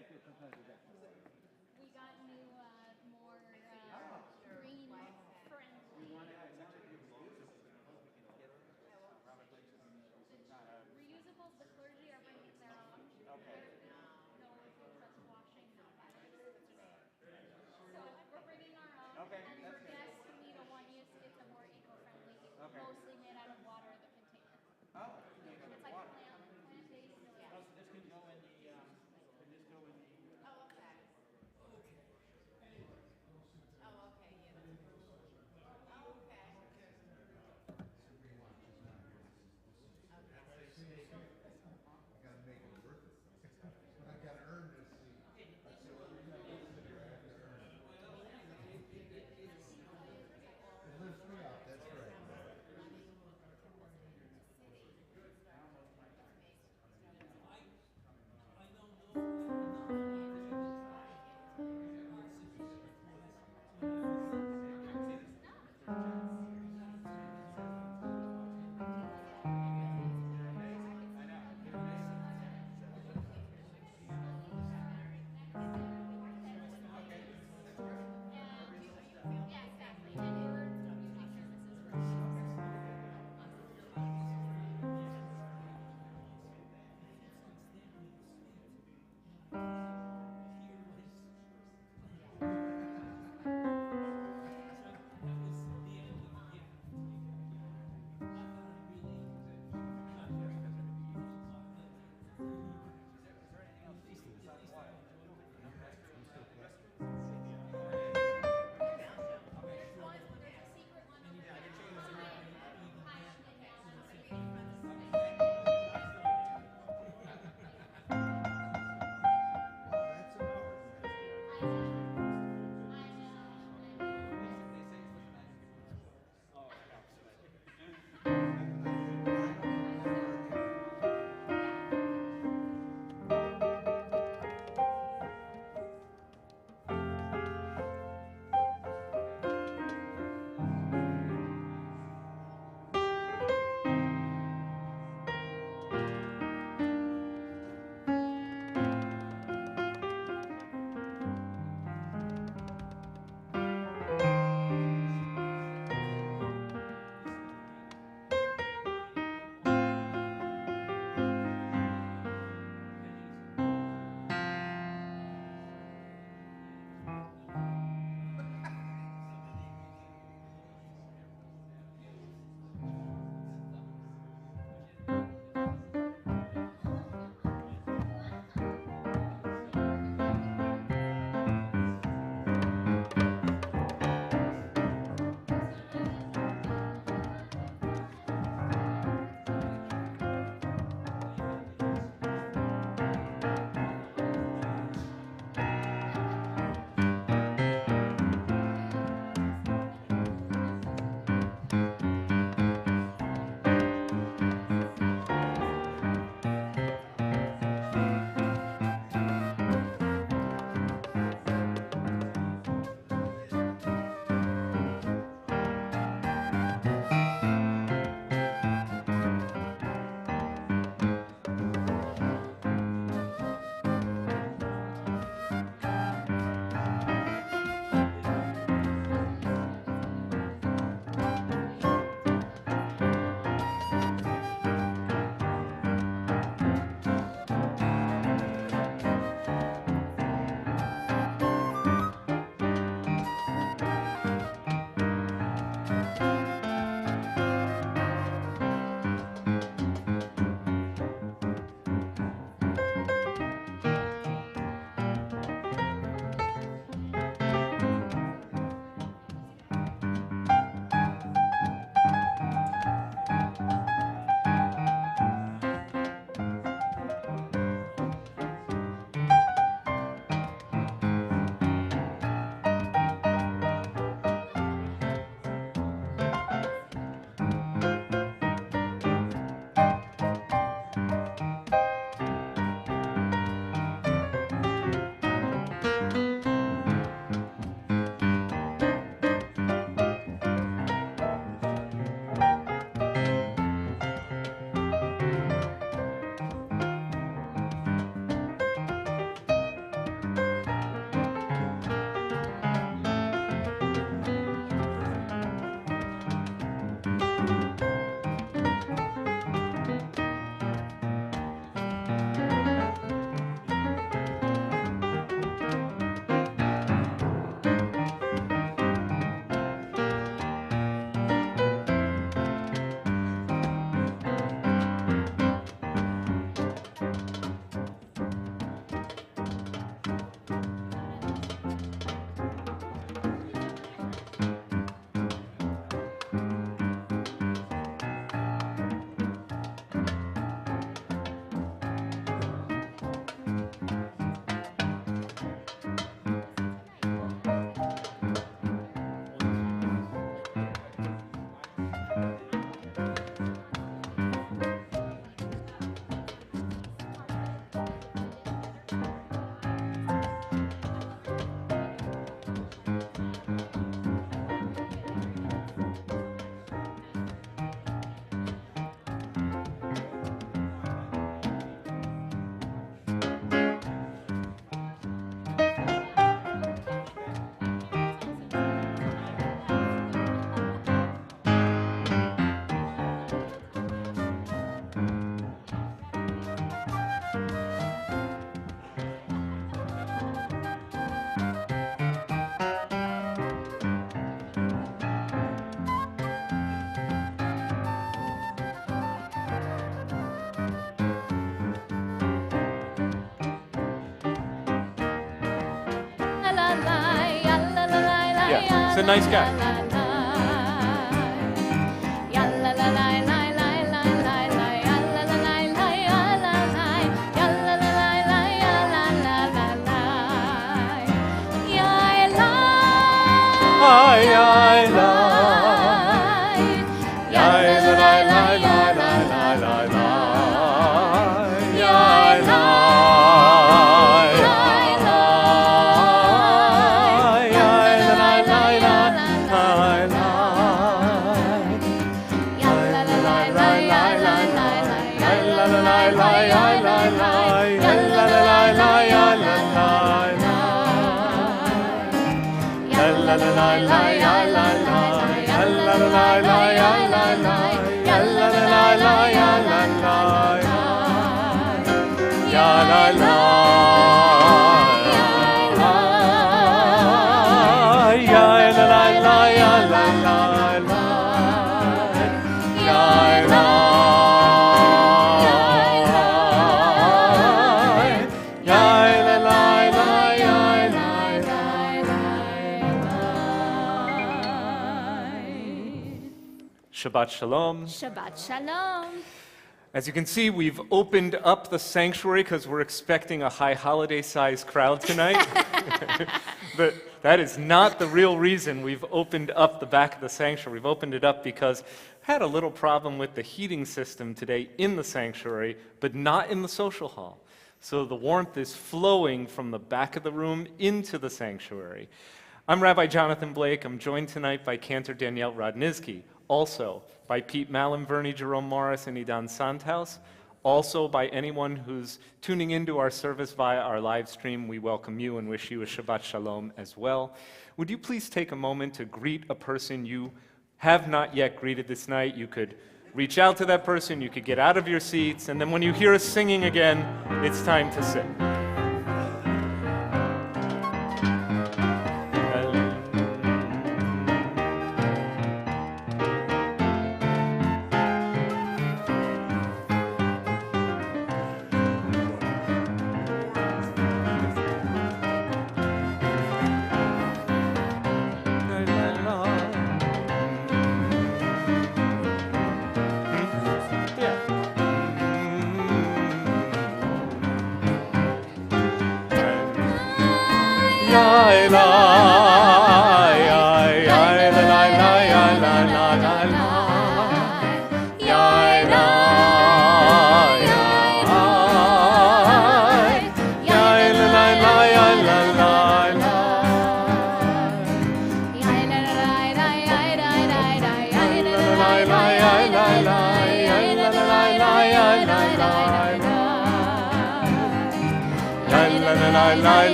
We got new, more green friendly. Reusables, the clergy are bringing their own. Okay. No just washing, no butters. So we're bringing our own. Okay, And that's for good. guests who need a one use, it's a more eco-friendly, Okay. mostly made out of water, the container. Oh, It's like water. plant-based. Oh, so this can go in the, can this go in the, Oh, okay. a nice guy. Shabbat Shalom. Shabbat Shalom. As you can see, we've opened up the sanctuary because we're expecting a high holiday-sized crowd tonight. But that is not the real reason we've opened up the back of the sanctuary. We've opened it up because we had a little problem with the heating system today in the sanctuary, but not in the social hall. So the warmth is flowing from the back of the room into the sanctuary. I'm Rabbi Jonathan Blake. I'm joined tonight by Cantor Danielle Rodnizky, also by Pete Mallon, Bernie Jerome Morris, and Idan Sandhaus, also by anyone who's tuning into our service via our live stream. We welcome you and wish you a Shabbat Shalom as well. Would you please take a moment to greet a person you have not yet greeted this night? You could reach out to that person, you could get out of your seats, and then when you hear us singing again, it's time to sit.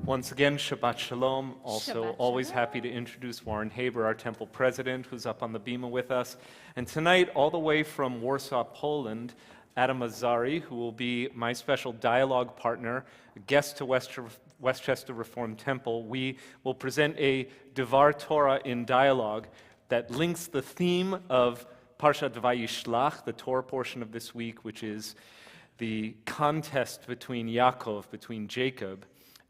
Once again, Shabbat Shalom. Also, Shabbat always Shalom. happy to introduce Warren Haber, our temple president, who's up on the bima with us. And tonight, all the way from Warsaw, Poland, Adam Azari, who will be my special dialogue partner, guest to Westchester Reformed Temple. We will present a Devar Torah in dialogue that links the theme of Parshat Vayishlach, the Torah portion of this week, which is the contest between Yaakov, between Jacob,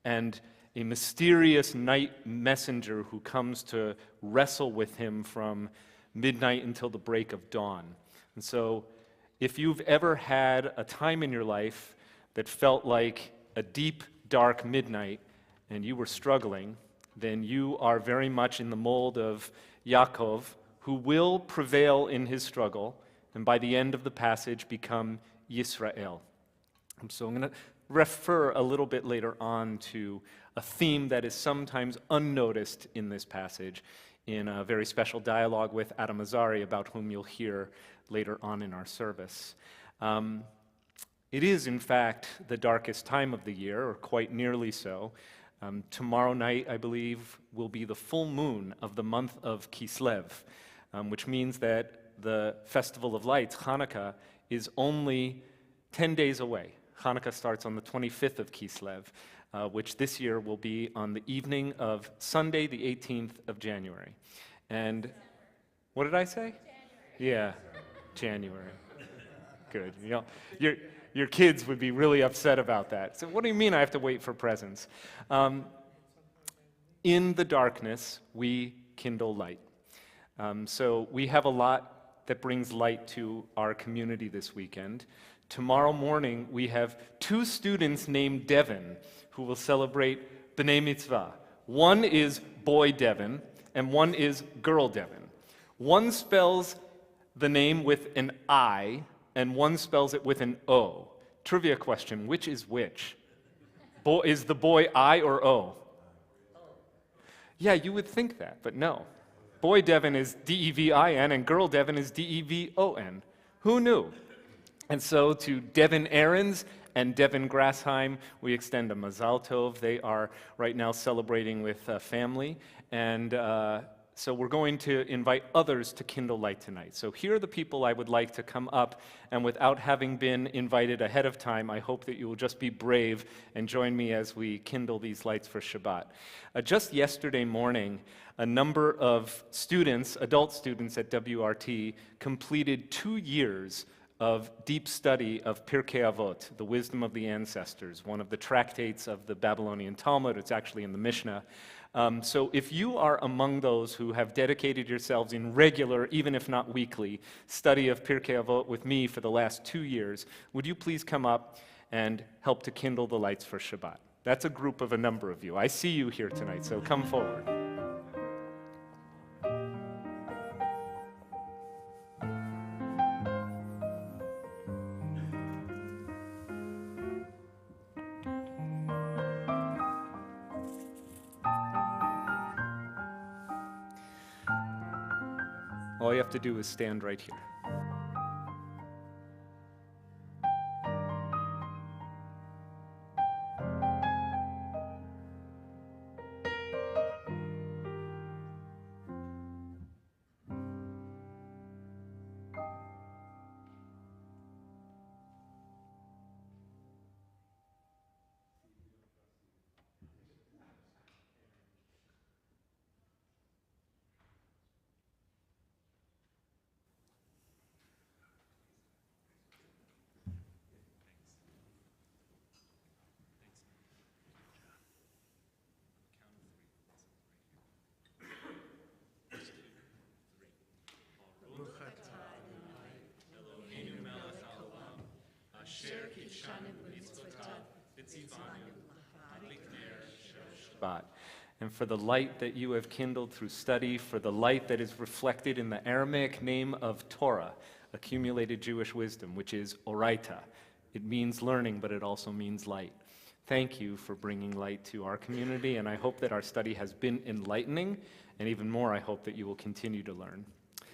and a mysterious night messenger who comes to wrestle with him from midnight until the break of dawn. And so, if you've ever had a time in your life that felt like a deep, dark midnight and you were struggling, then you are very much in the mold of Yaakov, who will prevail in his struggle, and by the end of the passage become Yisrael. So I'm going to refer a little bit later on to a theme that is sometimes unnoticed in this passage in a very special dialogue with Adam Azari, about whom you'll hear later on in our service. It is, in fact, the darkest time of the year, or quite nearly so. Tomorrow night, I believe, will be the full moon of the month of Kislev, which means that the Festival of Lights, Hanukkah, is only 10 days away. Hanukkah starts on the 25th of Kislev, which this year will be on the evening of Sunday, the 18th of January. And what did I say? January. Yeah. January. Good. You know, your kids would be really upset about that. So what do you mean I have to wait for presents? In the darkness, we kindle light. So we have a lot that brings light to our community this weekend. Tomorrow morning, we have 2 students named Devin who will celebrate B'nai Mitzvah. One is boy Devin, and one is girl Devin. One spells the name with an I, and one spells it with an O. Trivia question, which is which? Is the boy I or O? Yeah, you would think that, but no. Boy Devin is D-E-V-I-N, and girl Devin is D-E-V-O-N. Who knew? And so to Devin Ahrens and Devin Grassheim, we extend a Mazal Tov. They are right now celebrating with family, and so we're going to invite others to kindle light tonight. So here are the people I would like to come up, and without having been invited ahead of time, I hope that you will just be brave and join me as we kindle these lights for Shabbat. Just yesterday morning, a number of students, adult students at WRT, completed 2 years of deep study of Pirkei Avot, the wisdom of the ancestors, one of the tractates of the Babylonian Talmud. It's actually in the Mishnah. So if you are among those who have dedicated yourselves in regular, even if not weekly, study of Pirkei Avot with me for the last 2 years, would you please come up and help to kindle the lights for Shabbat? That's a group of a number of you. I see you here tonight, so come forward. All you have to do is stand right here. And for the light that you have kindled through study, for the light that is reflected in the Aramaic name of Torah, accumulated Jewish wisdom, which is Oraita. It means learning, but it also means light. Thank you for bringing light to our community, and I hope that our study has been enlightening, and even more, I hope that you will continue to learn.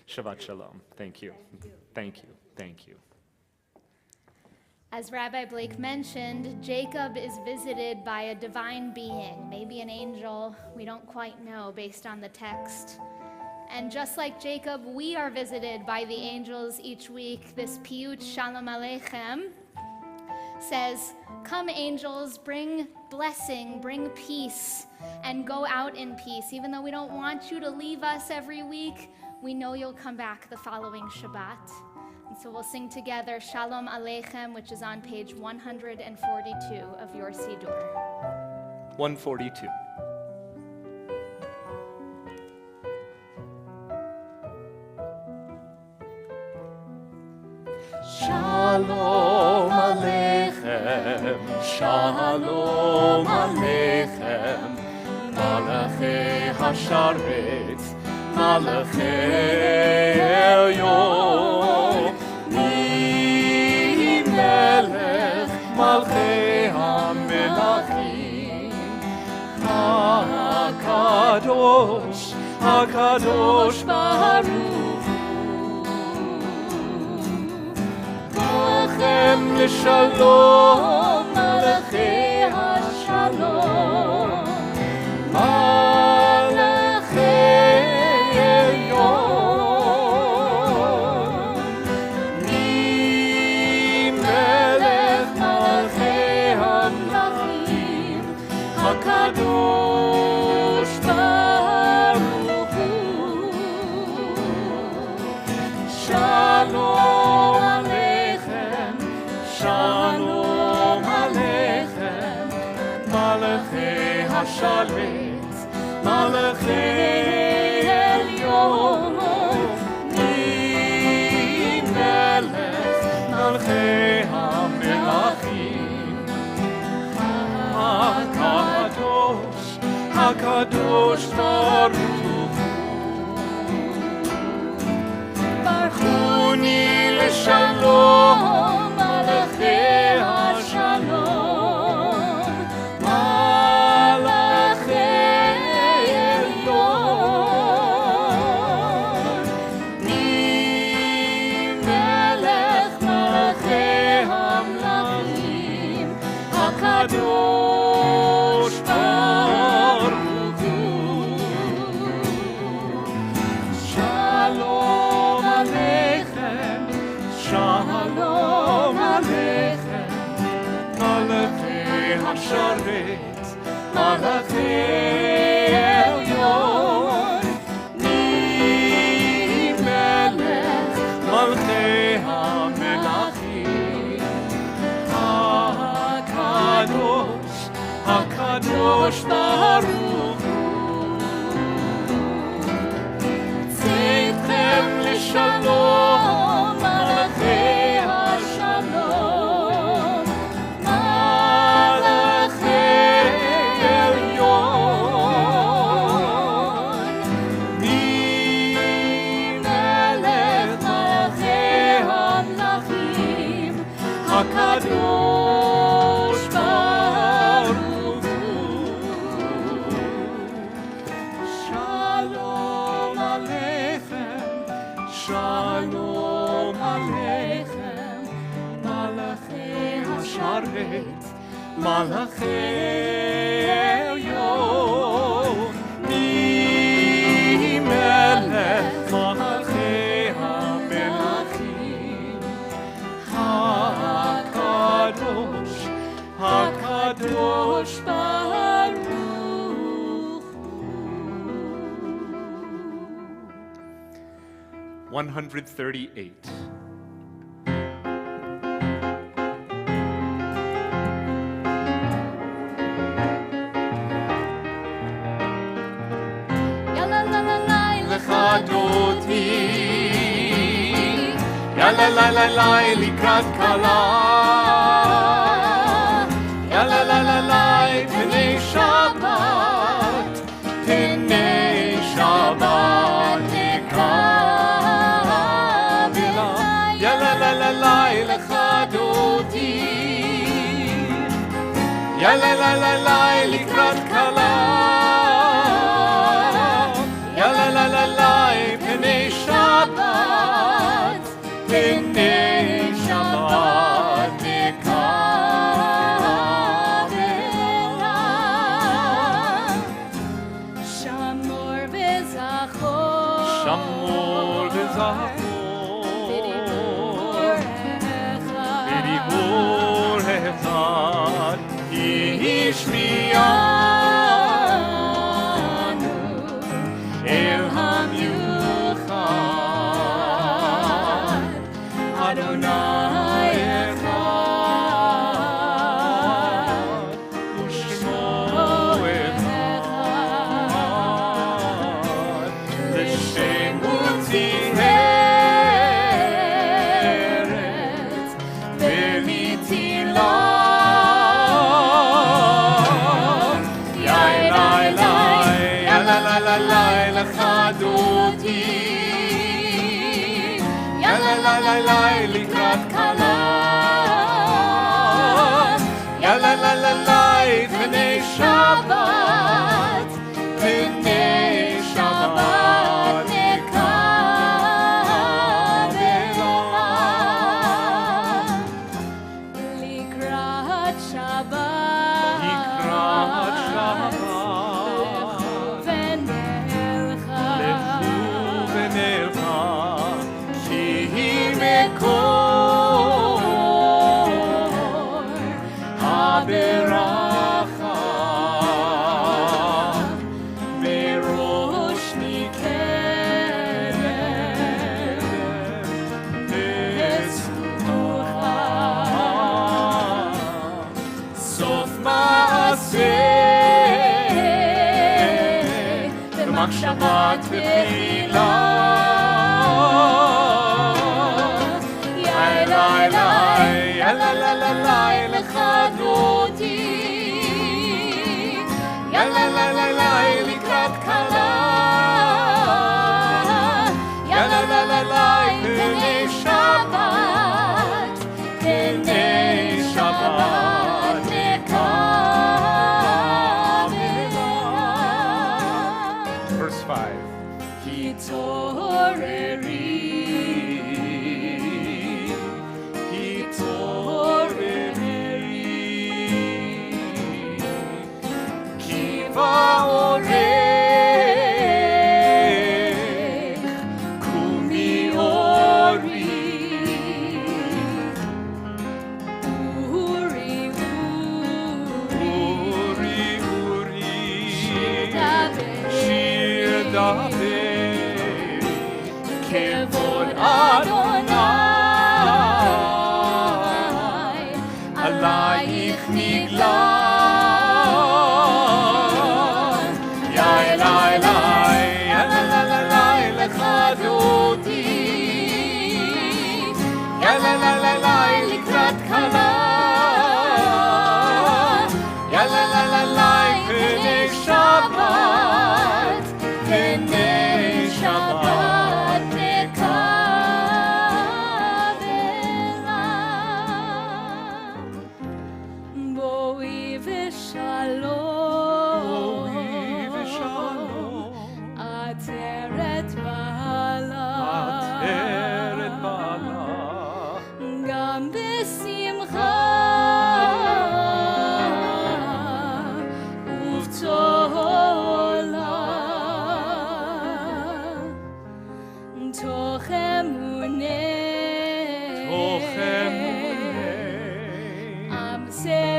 Shabbat Shalom. Thank you. Thank you. Thank you. As Rabbi Blake mentioned, Jacob is visited by a divine being, maybe an angel, we don't quite know based on the text. And just like Jacob, we are visited by the angels each week. This piyut Shalom Aleichem says, "Come angels, bring blessing, bring peace, and go out in peace. Even though we don't want you to leave us every week, we know you'll come back the following Shabbat." And so we'll sing together Shalom Aleichem, which is on page 142 of your Siddur. 142. Shalom Aleichem, Shalom Aleichem, Malachei HaSharetz, Malachei Elyon, Mi Melech Malchei HaMelachim, HaKadosh, HaKadosh Baruch Lachem L'Shalom, Malachei HaShalom, Malachei Elyon, Mi Melech Malchei HaMelachim, HaKadosh Baruch Hu, Shalom. הקדוש ברוך ברכוני לשלום מלאכי השלום מלאכי עליון מי מלך מלאכי המלכים הקדוש ברוך שלום עליכם, שלום עליכם, מלאכי השרת, מלאכי עליון, מי מלך מלכי המלכים, הקדוש, הקדוש ברוך שלום מלאכי השלום מלאכי עליון מי מלך מלאכי המלכים הקדוש ברוך שלום עליכם שלום עליכם, מלאכי השרת, מלאכי עליון, מי מלך מלאכי המלכים, הקדוש, הקדוש ברוך הוא. 138. יאללה לי לי לקראת כלה יאללה לי לי פני שבת פני שבת נקבלה יאללה לי לי לחדותי יאללה לי לי לקראת כלה יאללה לי לי פני שבת פני שבת נקבלה שמור וזכור שמור וזכור בדיבור אחד השמיענו אל המיוחד אדוני אחד ושמו אחד לשם מוציא ארץ ולתהילה לחדותי יאללה לי לי לקראת כלה יאללה לי לי פני שבת פני שבת נקבלה לקראת שבת לקראת שבת מקור הברכה מחשבה תחילה. יא לי לי, יא לי לי לי, לחדותי. יא לי לי לי, לקראת כלה. יא לי לי לי, פני שבת, פני שבת נקבלה. Verse 5. כבוד אדוני עלייך נגלה. יא לי לי, יא לי לי, לחדותי. יא לי לי, לקראת כלה. יא לי לי, פני שבת, פני שבת נקבלה. בואי ושלום, עטרת בעלה, גם בשמחה ובצהלה, תוך אמוני עם סגולה,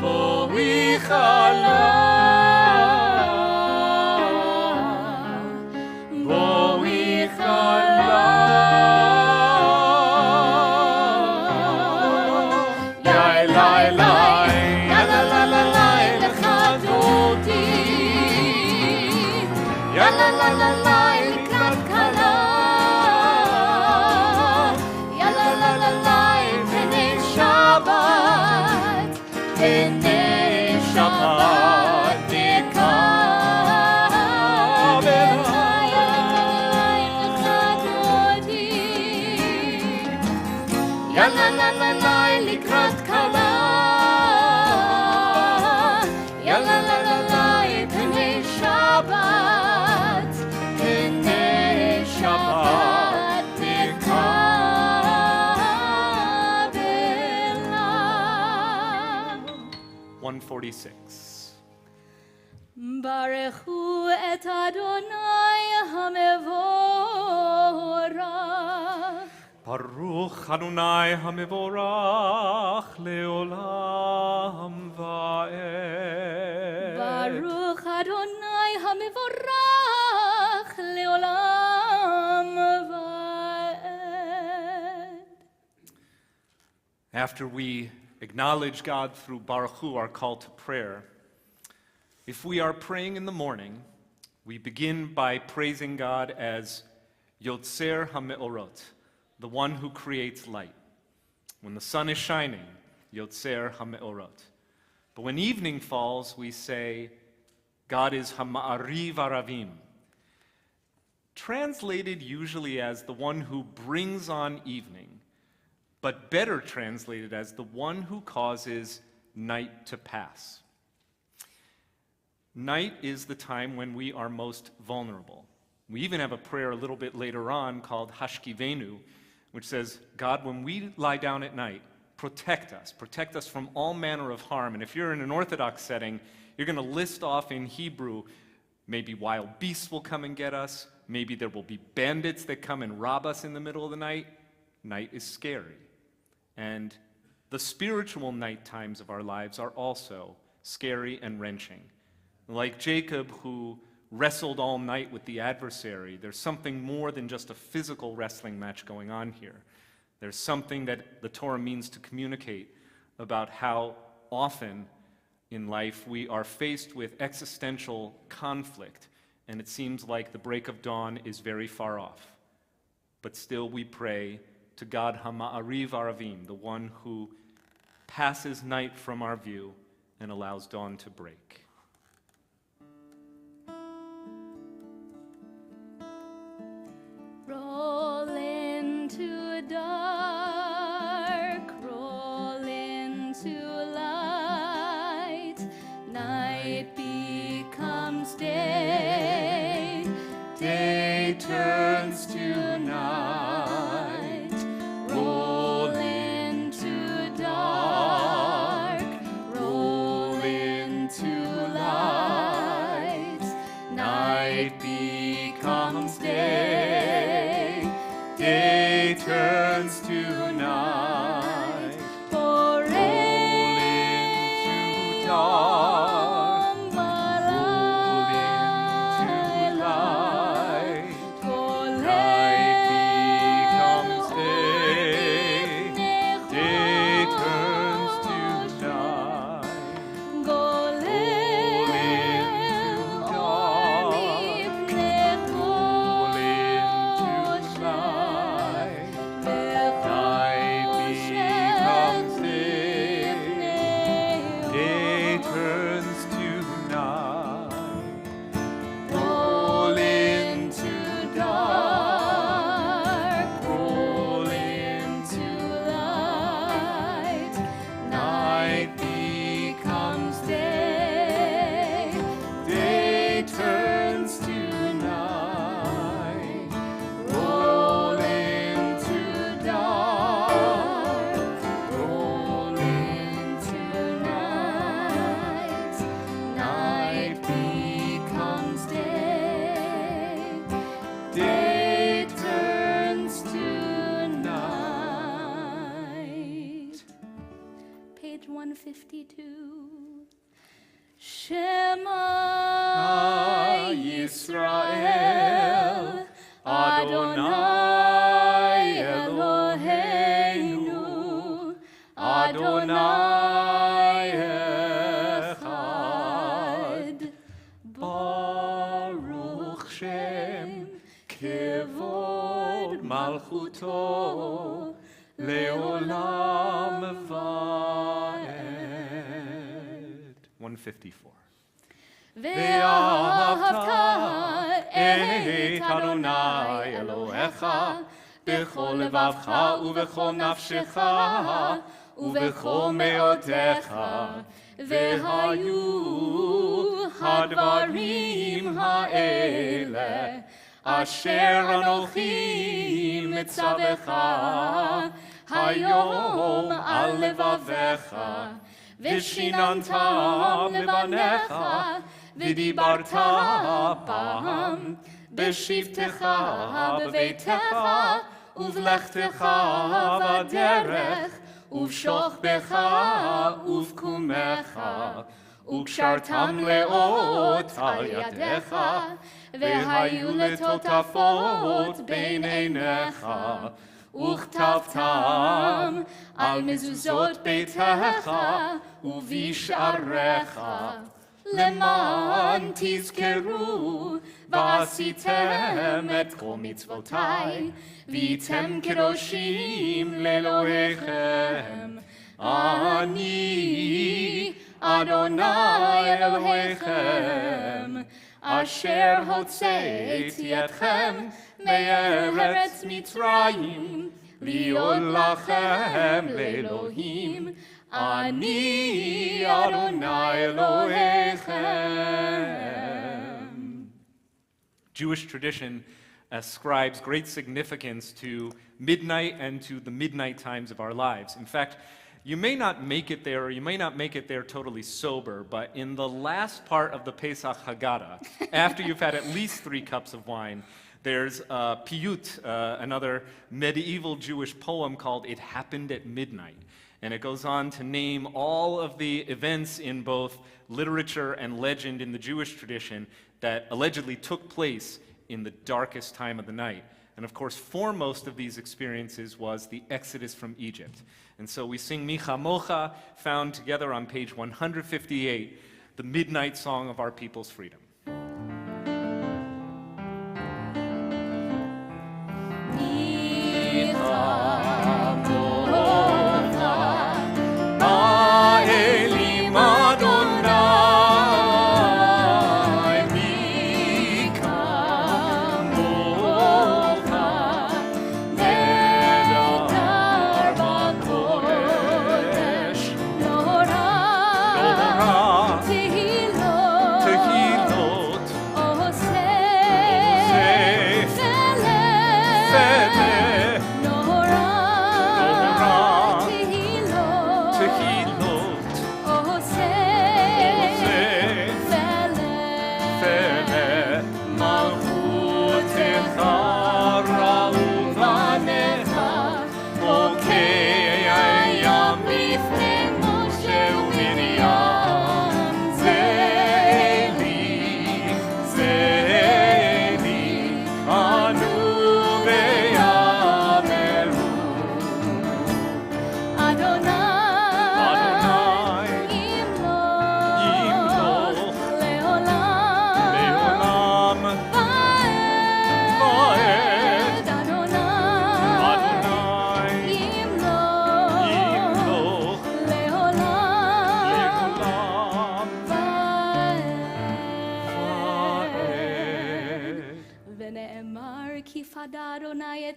בואי חלה, בואי חלה. יא לי לי, יא לי לי, לחדותי. יא לי לי, לקראת כלה. יא לי לי, פני שבת, פני שבת נקבלה. יא לי לי, לקראת כלה. יא לי, פני שבת, פני שבת נקבלה. 146. ברכו את אדוני המבורך. ברוך אדוני המבורך לעולם ועד. ברוך אדוני המבורך לעולם ועד. After we acknowledge God through Baruch Hu, our call to prayer, if we are praying in the morning, we begin by praising God as Yotzer HaMeorot, the one who creates light. When the sun is shining, Yotzer HaMeorot. But when evening falls, we say, God is Hama'ariv Aravim, translated usually as the one who brings on evening, but better translated as the one who causes night to pass. Night is the time when we are most vulnerable. We even have a prayer a little bit later on called Hashkivenu, which says, God, when we lie down at night, protect us from all manner of harm. And if you're in an Orthodox setting, you're going to list off in Hebrew, maybe wild beasts will come and get us, maybe there will be bandits that come and rob us in the middle of the night. Night is scary. And the spiritual night times of our lives are also scary and wrenching. Like Jacob, who wrestled all night with the adversary, there's something more than just a physical wrestling match going on here. There's something that the Torah means to communicate about how often in life, we are faced with existential conflict, and it seems like the break of dawn is very far off. But still we pray to God Hama'ariv Aravim, the one who passes night from our view and allows dawn to break. Roll into dark, roll into light, night becomes day, day turns to night. Roll into dark, roll into light, night becomes day, day turns to night. Roll into dark, roll into light, night becomes day, day turns to night. Roll into dark, roll into light, night becomes day, day turns to night. Roll into dark, roll into light, night becomes day, day turns to night. Roll into dark, roll into night, night becomes day, day turns to night. Page 152. Shema Yisrael, Adonai Eloheinu, Adonai Echad. Baruch Shem Kevod Malchuto Leolam Vaed. 154. ואהבת את אדוני אלוהיך בכל לבבך ובכל נפשך ובכל מאודך, והיו הדברים האלה אשר אנוכי מצווך היום על לבביך, ושיננתם לבניך, ודיברת בם בשבתך בביתך, ובלכתך בדרך, ובשוכבך ובקומך, וקשרתם לאות על ידיך, והיו לטוטפות בין עיניך, וכתבתם על מזוזות ביתך ובשעריך, למען תזכרו ועשיתם את כל מצוותיי, והייתם קדושים לאלוהיכם. אני אדוני אלוהיכם, אשר הוצאתי אתכם מארץ מצרים, להיות לכם לאלוהים. אני אדוני אלוהיכם. Jewish tradition ascribes great significance to midnight and to the midnight times of our lives. In fact, you may not make it there, or you may not make it there totally sober, but in the last part of the Pesach Haggadah, after you've had at least 3 cups of wine, there's a piyut, another medieval Jewish poem called It Happened at Midnight. And it goes on to name all of the events in both literature and legend in the Jewish tradition that allegedly took place in the darkest time of the night. And of course, foremost of these experiences was the exodus from Egypt. And so we sing Mi Chamocha, found together on page 158, the midnight song of our people's freedom.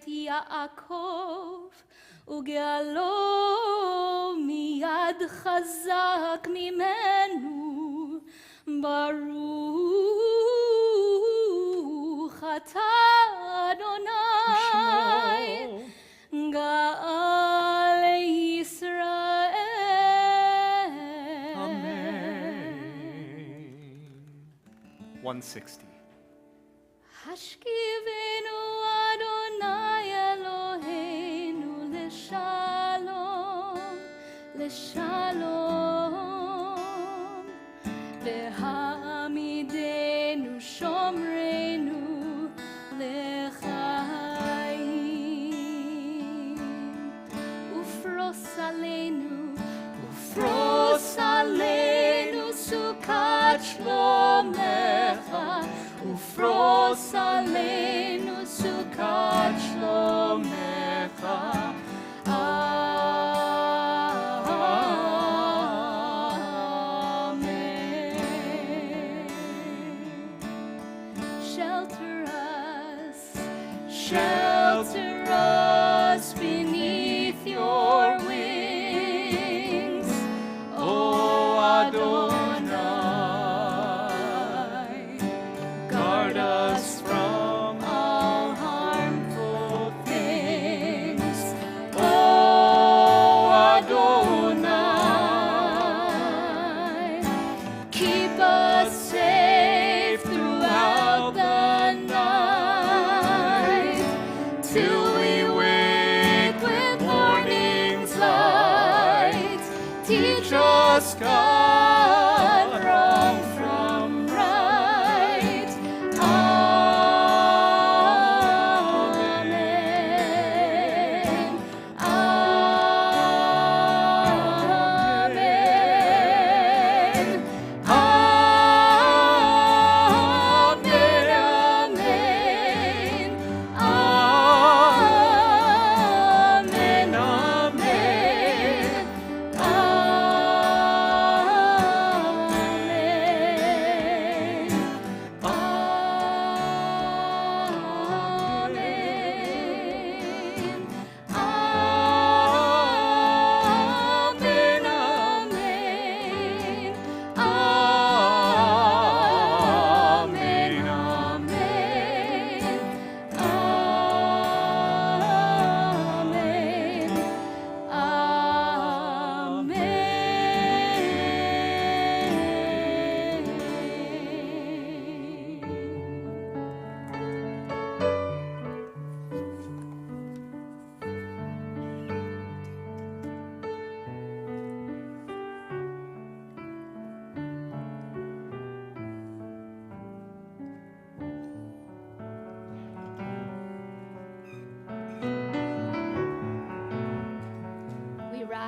יעקב וגאלו מיד חזק ממנו ברוך אתה אדוני גאל ישראל. Amen. 160. השכיבנו אדוני אלוהינו לשלום, לשלום, והעמידנו שומרנו לחיים, ופרוס עלינו סוכת שלומך, ופרוס עלינו סוכת שלומך. Amen. Shelter us beneath your wings, O Adonai. Guard us from all harmful things, O Adonai. Keep us safe throughout the night till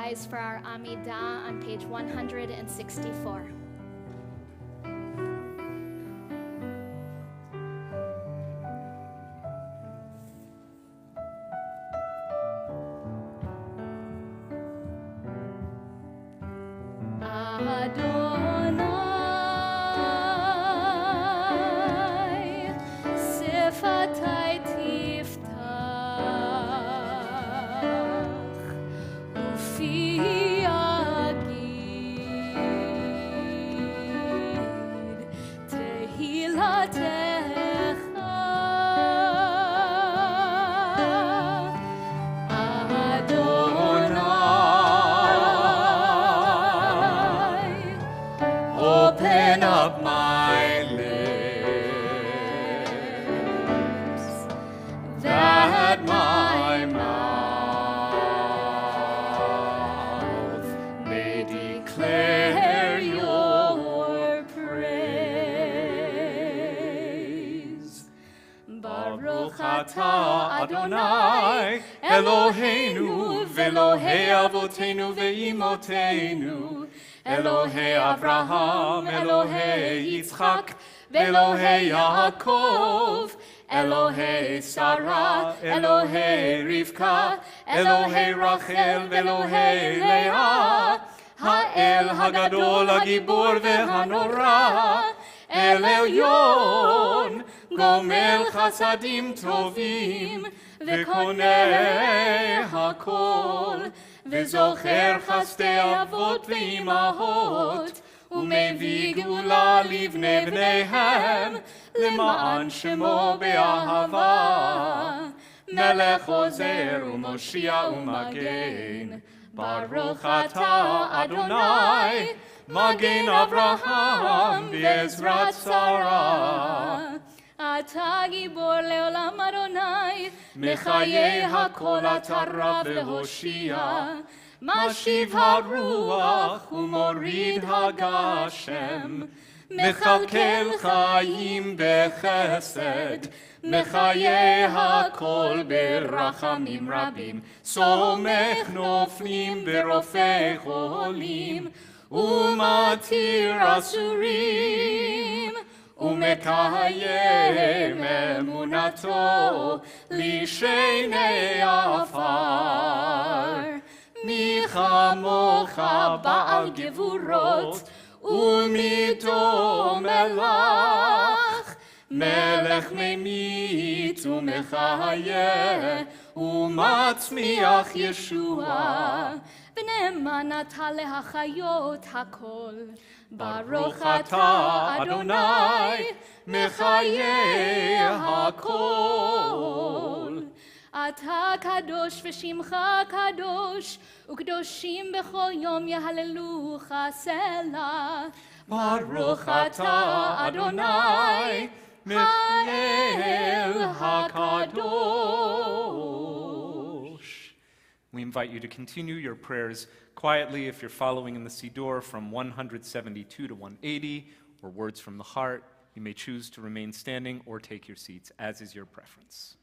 rise for our Amidah on page 164. Adonai, Sifatai tiftach, Ufi agid, Tehilatecha. Adonai, open up my lips, that my mouth may declare your praise. Baruch atah Adonai, Eloheinu ve'Elohei avoteinu ve'imotenu, Elohei Abraham, Elohei Yitzchak, Elohei Yaakov, Elohei Sarah, Elohei Rivka, Elohei Rachel, Elohei Leah, Ha'el Hagadol Hagibor ve'Hanora, El Elyon, Gomel Chasadim Tovim, Ve'koneh Hakol, וזוכר חסדי אבות ואימהות, ומביא גאולה לבני בניהם, למען שמו באהבה. מלך עוזר ומושיע ומגן, ברוך אתה אדוני, מגן אברהם בעזרת שרה. אתה גיבור לעולם אדוני, מחיי הכל אתה רב להושיע, משיב הרוח ומוריד הגשם, מכלכל חיים בחסד, מחיי הכל ברחמים רבים, סומך נופלים ברופא חולים, ומתיר אסורים, ומקיים אמונתו לשני עפר. מי כמוך בעל גבורות ומיתו מלך, מלך ממית ומחיה ומצמיח ישועה, ונאמן אתה להחיות הכל. ברוך אתה אדוני מחיי הכל. אתה קדוש ושמך קדוש, וקדושים בכל יום יהללוך סלה. ברוך אתה אדוני האל הקדוש. We invite you to continue your prayers quietly if you're following in the Siddur from 172 to 180, or words from the heart. You may choose to remain standing or take your seats, as is your preference.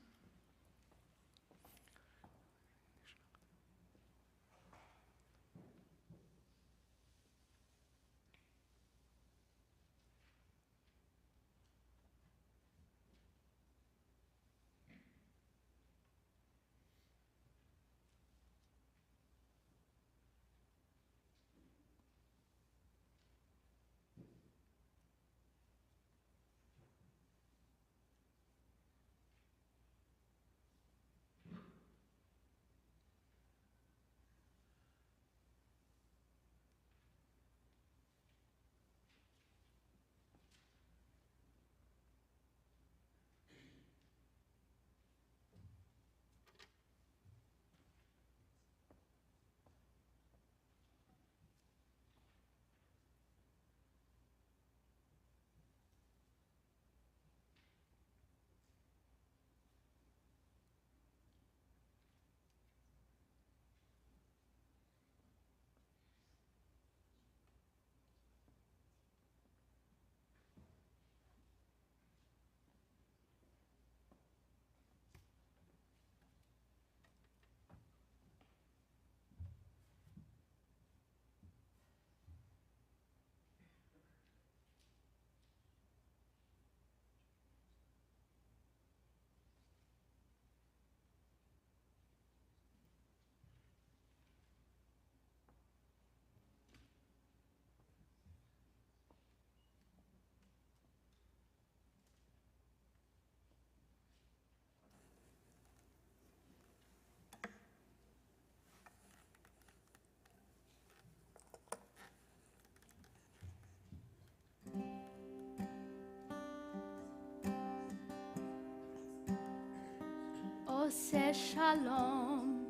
עושה שלום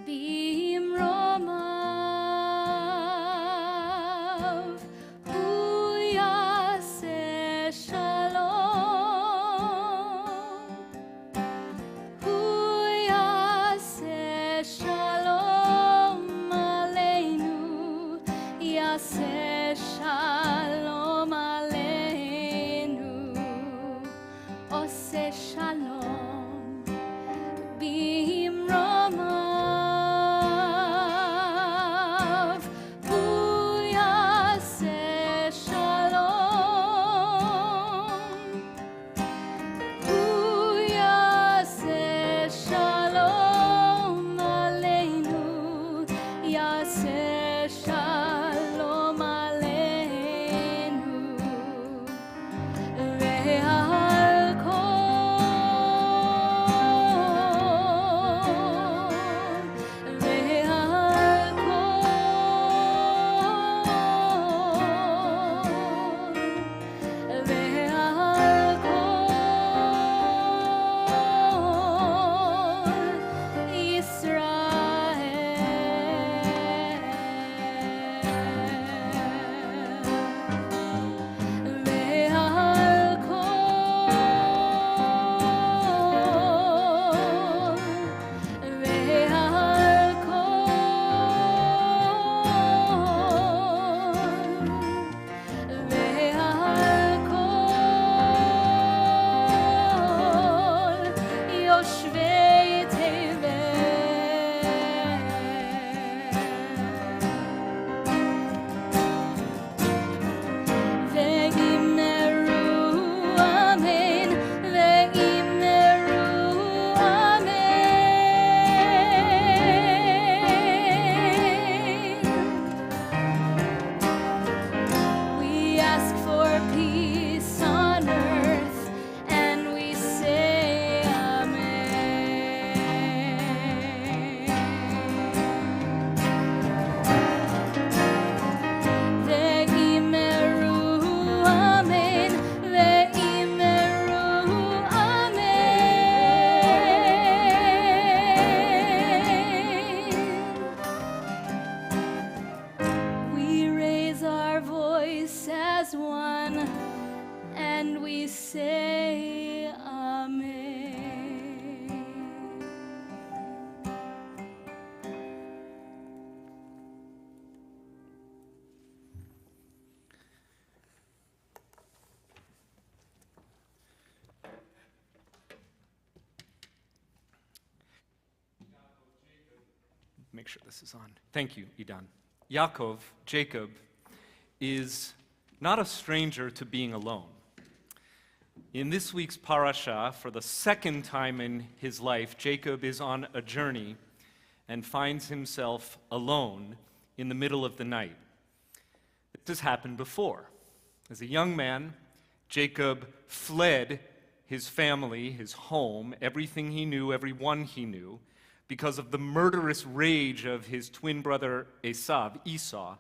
במרומיו, הוא יעשה שלום, הוא יעשה שלום עלינו, יעשה שלום עלינו, עושה שלום במרומיו, הוא יעשה שלום, הוא יעשה שלום עלינו, יעשה שלום עלינו, ועל יושבי תבל, ואמרו אמן, ואמרו אמן. We ask for peace on earth, and we say amen. ואמרו אמן, ואמרו אמן. We raise our voice as one, and we say amen. Make sure this is on. Thank you, Idan. Yaakov, Jacob, is not a stranger to being alone. In this week's parasha, for the second time in his life, Jacob is on a journey and finds himself alone in the middle of the night. This has happened before. As a young man, Jacob fled his family, his home, everything he knew, everyone he knew, because of the murderous rage of his twin brother Esau,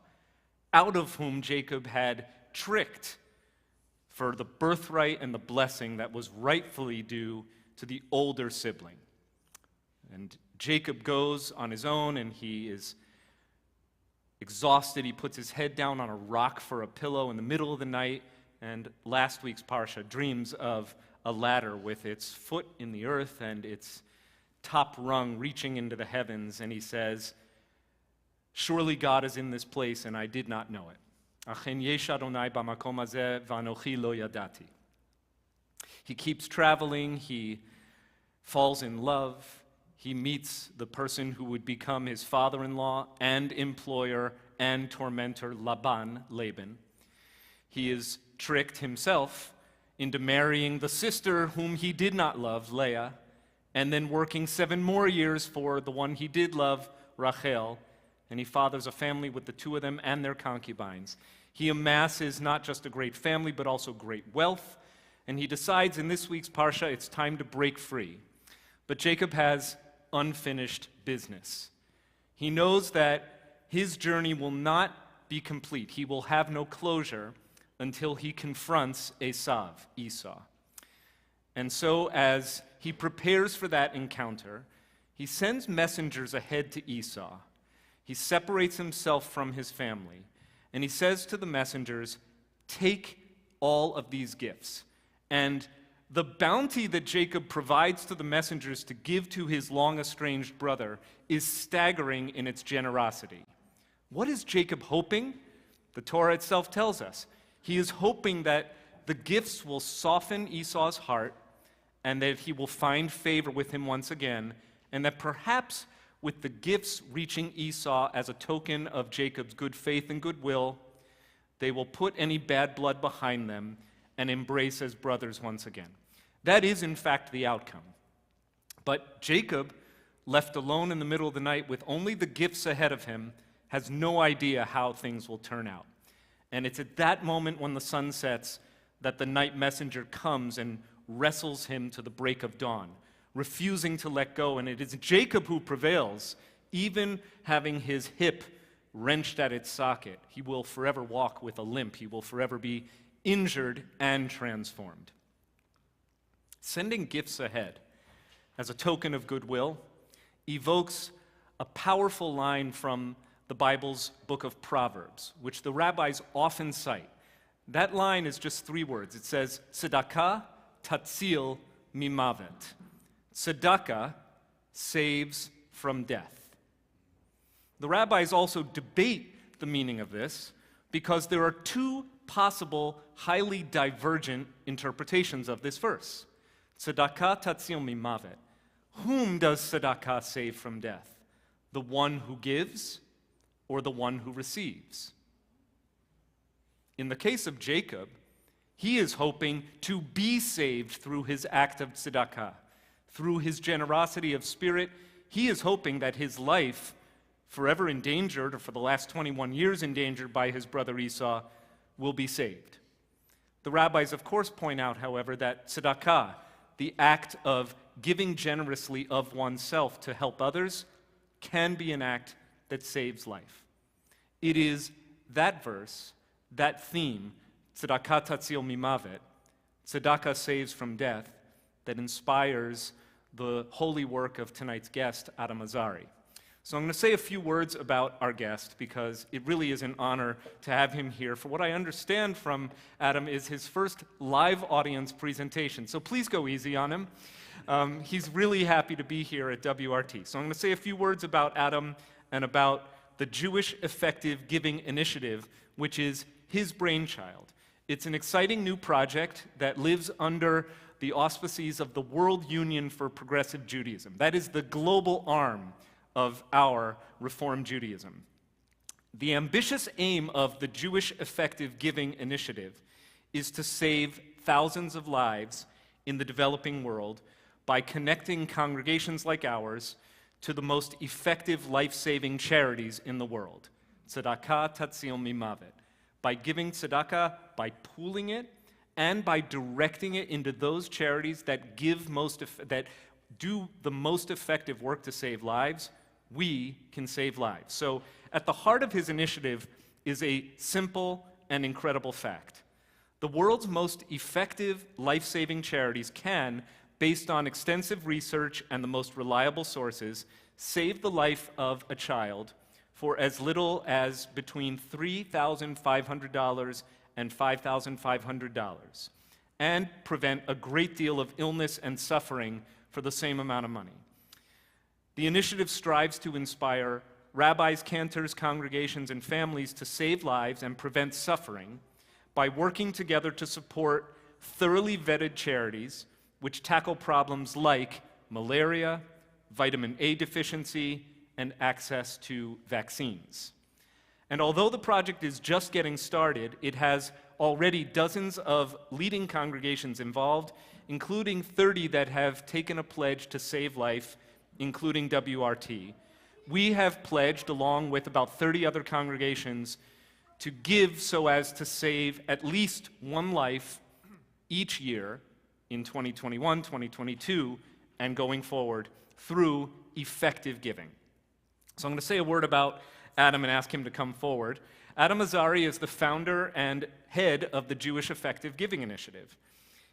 out of whom Jacob had tricked for the birthright and the blessing that was rightfully due to the older sibling. And Jacob goes on his own, and he is exhausted. He puts his head down on a rock for a pillow in the middle of the night, and last week's parsha dreams of a ladder with its foot in the earth and its top rung reaching into the heavens, and he says, "Surely God is in this place, and I did not know it. Achen yesh Adonai b'makom hazeh v'anochi lo yadati." He keeps traveling, he falls in love, he meets the person who would become his father-in-law and employer and tormentor, Laban. He is tricked himself into marrying the sister whom he did not love, Leah, and then working 7 more years for the one he did love, Rachel, and he fathers a family with the 2 of them and their concubines. He amasses not just a great family, but also great wealth, and he decides in this week's parsha it's time to break free. But Jacob has unfinished business. He knows that his journey will not be complete. He will have no closure until he confronts Esau. And so as he prepares for that encounter, he sends messengers ahead to Esau. He separates himself from his family, and he says to the messengers, "Take all of these gifts." And the bounty that Jacob provides to the messengers to give to his long-estranged brother is staggering in its generosity. What is Jacob hoping? The Torah itself tells us. He is hoping that the gifts will soften Esau's heart and that he will find favor with him once again, and that perhaps with the gifts reaching Esau as a token of Jacob's good faith and goodwill, they will put any bad blood behind them and embrace as brothers once again. That is, in fact, the outcome. But Jacob, left alone in the middle of the night with only the gifts ahead of him, has no idea how things will turn out. And it's at that moment when the sun sets that the night messenger comes and wrestles him to the break of dawn, refusing to let go. And it is Jacob who prevails, even having his hip wrenched at its socket. He will forever walk with a limp. He will forever be injured and transformed. Sending gifts ahead as a token of goodwill evokes a powerful line from the Bible's book of Proverbs, which the rabbis often cite. That line is just 3 words. It says, "Tzedakah tatzil mimavet." Tzedakah saves from death. The rabbis also debate the meaning of this because there are 2 possible, highly divergent interpretations of this verse. Tzedakah tatzil mimavet. Whom does tzedakah save from death? The one who gives or the one who receives? In the case of Jacob, he is hoping to be saved through his act of tzedakah. Through his generosity of spirit, he is hoping that his life, forever endangered, or for the last 21 years endangered by his brother Esau, will be saved. The rabbis, of course, point out, however, that tzedakah, the act of giving generously of oneself to help others, can be an act that saves life. It is that verse, that theme, tzedakah tatzil mimavet, tzedakah saves from death, that inspires the holy work of tonight's guest, Adam Azari. So I'm going to say a few words about our guest because it really is an honor to have him here for what I understand from Adam is his first live audience presentation. So please go easy on him. He's really happy to be here at WRT. So I'm going to say a few words about Adam and about the Jewish Effective Giving Initiative, which is his brainchild. It's an exciting new project that lives under the auspices of the World Union for Progressive Judaism. That is the global arm of our Reform Judaism. The ambitious aim of the Jewish Effective Giving Initiative is to save thousands of lives in the developing world by connecting congregations like ours to the most effective life-saving charities in the world. Tzedakah tatzil mimavet. By giving tzedakah, by pooling it, and by directing it into those charities that do the most effective work to save lives, we can save lives. So at the heart of his initiative is a simple and incredible fact. The world's most effective life-saving charities can, based on extensive research and the most reliable sources, save the life of a child for as little as between $3,500 and $5,500, and prevent a great deal of illness and suffering for the same amount of money. The initiative strives to inspire rabbis, cantors, congregations, and families to save lives and prevent suffering by working together to support thoroughly vetted charities which tackle problems like malaria, vitamin A deficiency, and access to vaccines. And although the project is just getting started, it has already dozens of leading congregations involved, including 30 that have taken a pledge to save life, including WRT. We have pledged, along with about 30 other congregations, to give so as to save at least one life each year in 2021, 2022, and going forward through effective giving. So I'm going to say a word about Adam and ask him to come forward. Adam Azari is the founder and head of the Jewish Effective Giving Initiative.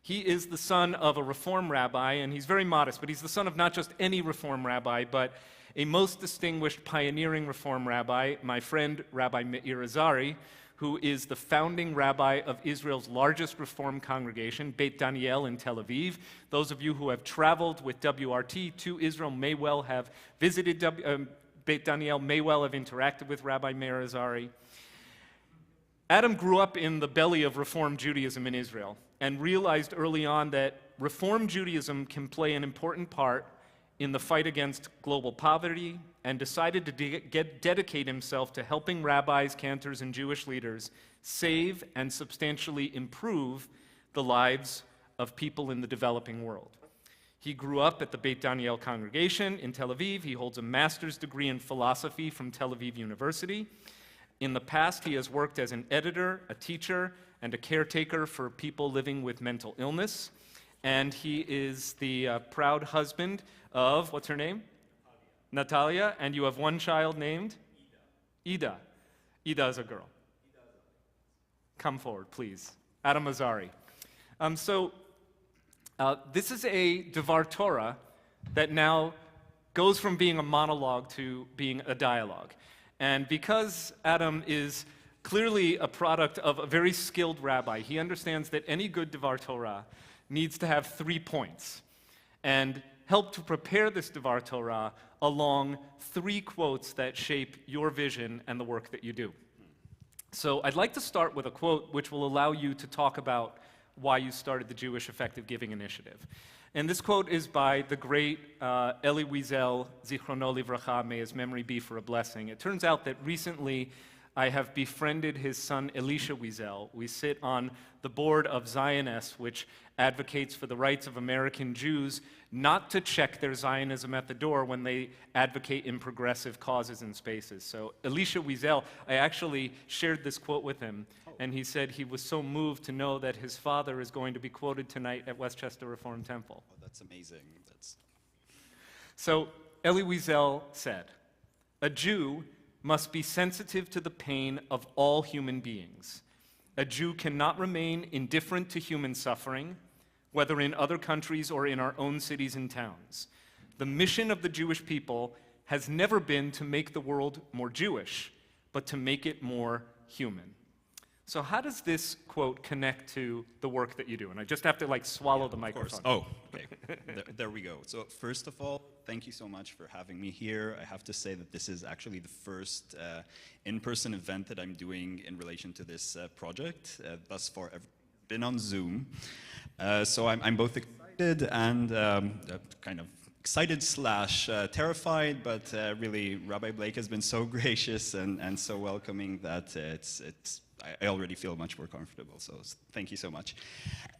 He is the son of a Reform rabbi, and he's very modest, but he's the son of not just any Reform rabbi, but a most distinguished pioneering Reform rabbi, my friend Rabbi Meir Azari, who is the founding rabbi of Israel's largest Reform congregation, Beit Daniel in Tel Aviv. Those of you who have traveled with WRT to Israel may well have visited Beit Daniel, may well have interacted with Rabbi Meir Azari. Adam grew up in the belly of Reform Judaism in Israel and realized early on that Reform Judaism can play an important part in the fight against global poverty, and decided to dedicate himself to helping rabbis, cantors, and Jewish leaders save and substantially improve the lives of people in the developing world. He grew up at the Beit Daniel congregation in Tel Aviv. He holds a master's degree in philosophy from Tel Aviv University. In the past, he has worked as an editor, a teacher, and a caretaker for people living with mental illness. And he is the proud husband of, what's her name? Natalia. And you have one child named? Ida. Ida is a girl. Come forward, please. Adam Azari. This is a Devar Torah that now goes from being a monologue to being a dialogue. And because Adam is clearly a product of a very skilled rabbi, he understands that any good Devar Torah needs to have 3 points, and help to prepare this Devar Torah along 3 quotes that shape your vision and the work that you do. So I'd like to start with a quote which will allow you to talk about why you started the Jewish Effective Giving Initiative. And this quote is by the great Elie Wiesel, Zichrono Livracha, may his memory be for a blessing. It turns out that recently I have befriended his son Elisha Wiesel. We sit on the board of Zioness, which advocates for the rights of American Jews not to check their Zionism at the door when they advocate in progressive causes and spaces. So Elisha Wiesel, I actually shared this quote with him, and he said he was so moved to know that his father is going to be quoted tonight at Westchester Reform Temple. Oh, that's amazing. So Elie Wiesel said, "A Jew must be sensitive to the pain of all human beings. A Jew cannot remain indifferent to human suffering, whether in other countries or in our own cities and towns. The mission of the Jewish people has never been to make the world more Jewish, but to make it more human." So how does this quote connect to the work that you do? And I just have to swallow the microphone. Oh, okay. There we go. So first of all, thank you so much for having me here. I have to say that this is actually the first in-person event that I'm doing in relation to this project. Thus far, I've been on Zoom. So I'm both excited and kind of excited / terrified, but really Rabbi Blake has been so gracious and so welcoming that I already feel much more comfortable, so thank you so much.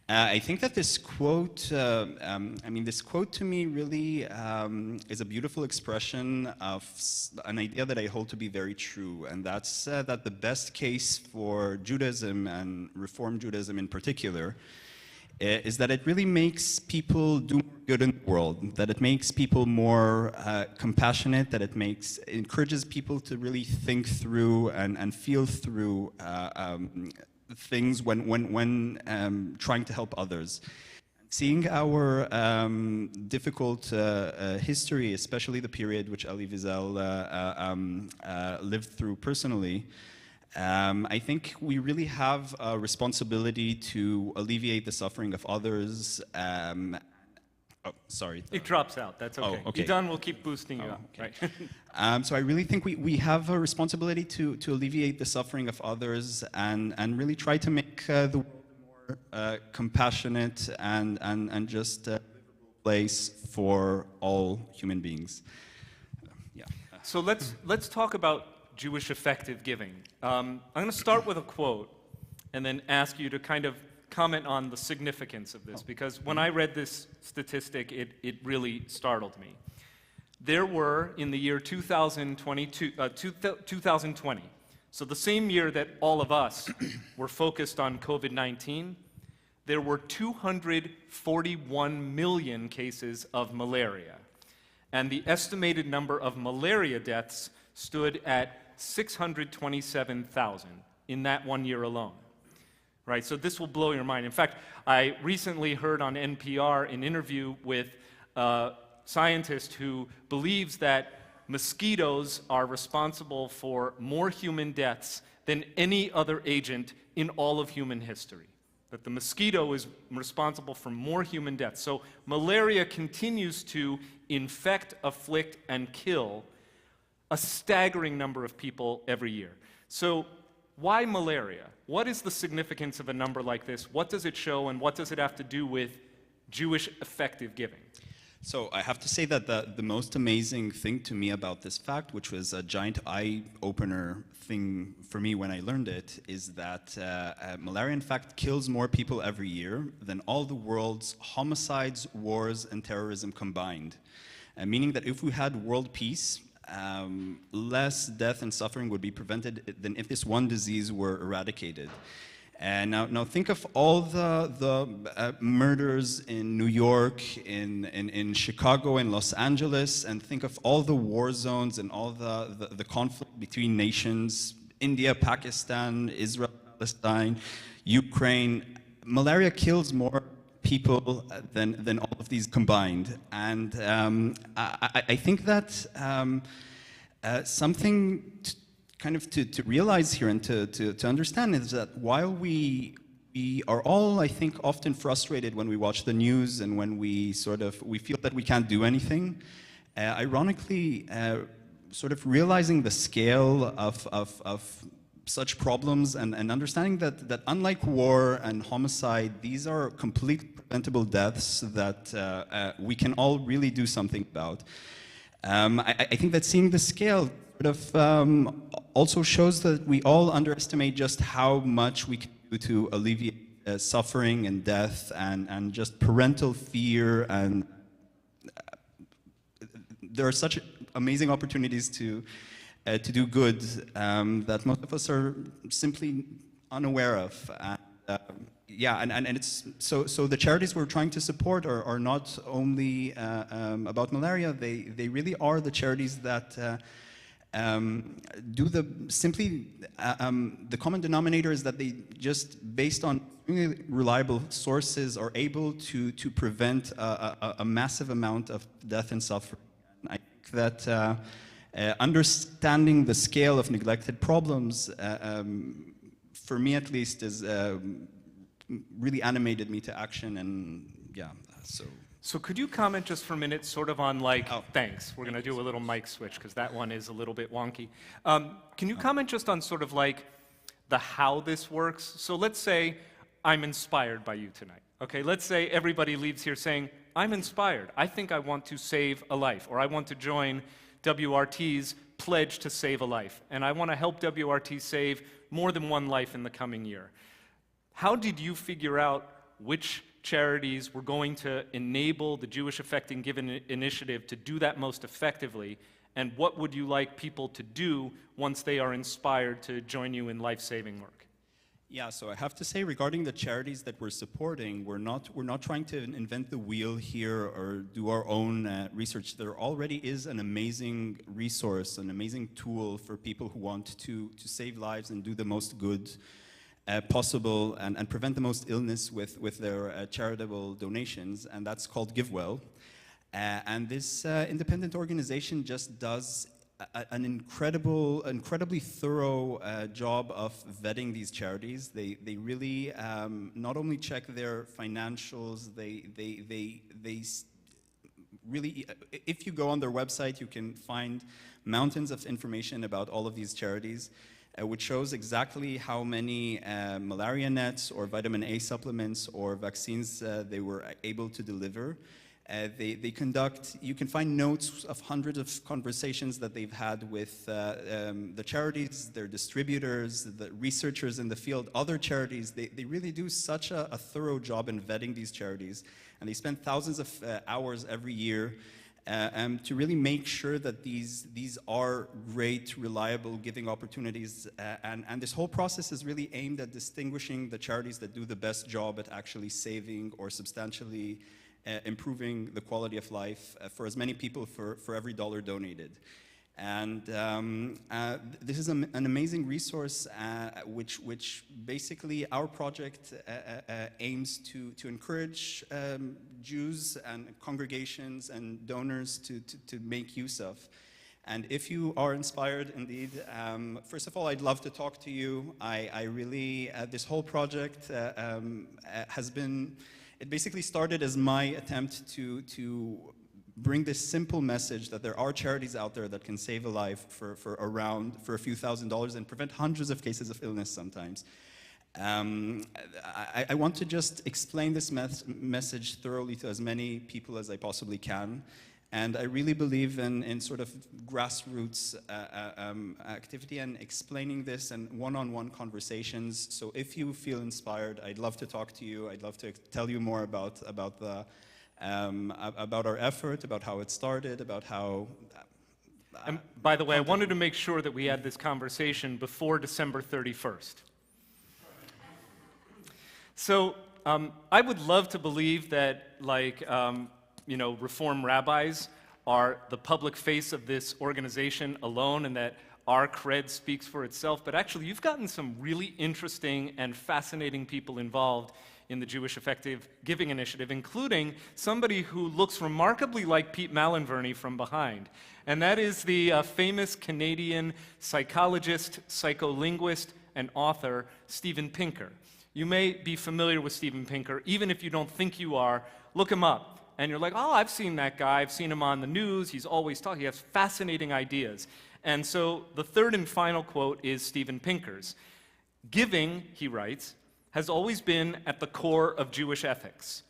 I think that this quote, this quote to me really is a beautiful expression of an idea that I hold to be very true, and that's that the best case for Judaism and Reform Judaism in particular is that it really makes people do more good in the world, that it makes people more compassionate, that it encourages people to really think through and feel through things when trying to help others. Seeing our difficult history, especially the period which Elie Wiesel lived through personally, I think we really have a responsibility to alleviate the suffering of others. Oh, sorry. It drops out. That's okay. Oh, okay. You're done. We'll keep boosting you up. Okay. Right. So I really think we have a responsibility to alleviate the suffering of others and really try to make the world a more compassionate and just a livable place for all human beings. Yeah. So let's talk about Jewish effective giving. I'm going to start with a quote and then ask you to kind of comment on the significance of this, because when I read this statistic, it really startled me. There were, in the year 2020, so the same year that all of us were focused on COVID-19, there were 241 million cases of malaria. And the estimated number of malaria deaths stood at 627,000 in that 1 year alone. right? So this will blow your mind. In fact, I recently heard on NPR an interview with a scientist who believes that mosquitoes are responsible for more human deaths than any other agent in all of human history. That the mosquito is responsible for more human deaths. So malaria continues to infect, afflict, and kill a staggering number of people every year. So why malaria? What is the significance of a number like this? What does it show, and what does it have to do with Jewish effective giving? So I have to say that the most amazing thing to me about this fact, which was a giant eye-opener thing for me when I learned it, is that malaria in fact kills more people every year than all the world's homicides, wars, and terrorism combined. Meaning that if we had world peace, less death and suffering would be prevented than if this one disease were eradicated. And now think of all the murders in New York, in Chicago, in Los Angeles, and think of all the war zones and all the conflict between nations, India, Pakistan, Israel, Palestine, Ukraine. Malaria kills more people than all of these combined. And I think that something kind of to realize here and to understand is that while we are all, I think, often frustrated when we watch the news and when we feel that we can't do anything, ironically, sort of realizing the scale of such problems and understanding that unlike war and homicide, these are completely preventable deaths that we can all really do something about. I think that seeing the scale sort of also shows that we all underestimate just how much we can do to alleviate suffering and death and just parental fear, and there are such amazing opportunities to do good that most of us are simply unaware of. And it's so the charities we're trying to support are not only about malaria. They really are the charities that do the common denominator is that they just, based on really reliable sources, are able to prevent a massive amount of death and suffering. And I think that understanding the scale of neglected problems, for me at least, is really animated me to action. And yeah, So could you comment just for a minute sort of on thanks, we're going to do a little mic switch because that one is a little bit wonky. Can you comment just on sort of like the how this works? So let's say I'm inspired by you tonight. Okay, let's say everybody leaves here saying, I'm inspired. I think I want to save a life, or I want to join WRT's pledge to save a life, and I want to help WRT save more than one life in the coming year. How did you figure out which charities were going to enable the Jewish Effective Giving initiative to do that most effectively, and what would you like people to do once they are inspired to join you in life-saving work? Yeah, so I have to say, regarding the charities that we're supporting, we're not trying to invent the wheel here or do our own research. There already is an amazing resource, an amazing tool for people who want to save lives and do the most good possible and prevent the most illness with their charitable donations, and that's called GiveWell. And this independent organization just does an incredibly thorough job of vetting these charities. They really not only check their financials, they really, if you go on their website, you can find mountains of information about all of these charities, which shows exactly how many malaria nets or vitamin A supplements or vaccines they were able to deliver. You can find notes of hundreds of conversations that they've had with the charities, their distributors, the researchers in the field, other charities. They really do such a thorough job in vetting these charities, and they spend thousands of hours every year to really make sure that these are great, reliable giving opportunities. And this whole process is really aimed at distinguishing the charities that do the best job at actually saving or substantially improving the quality of life for as many people for every dollar donated. And this is an amazing resource which basically our project aims to encourage Jews and congregations and donors to make use of. And if you are inspired indeed, first of all, I'd love to talk to you. I really, this whole project has been, it basically started as my attempt to bring this simple message that there are charities out there that can save a life for a few $1,000s and prevent hundreds of cases of illness sometimes. I want to just explain this message thoroughly to as many people as I possibly can. And I really believe in sort of grassroots activity and explaining this and one-on-one conversations. So if you feel inspired, I'd love to talk to you. I'd love to tell you more about our effort, about how it started, about how... And by the way, I wanted to make sure that we had this conversation before December 31st. So I would love to believe that, like, Reform rabbis are the public face of this organization alone and that our cred speaks for itself, but actually you've gotten some really interesting and fascinating people involved in the Jewish Effective Giving Initiative, including somebody who looks remarkably like Pete Malinverney from behind. And that is the famous Canadian psychologist, psycholinguist, and author, Steven Pinker. You may be familiar with Steven Pinker. Even if you don't think you are, look him up. And you're like, oh, I've seen that guy. I've seen him on the news. He's always talking. He has fascinating ideas. And so the third and final quote is Steven Pinker's. Giving, he writes, has always been at the core of Jewish ethics.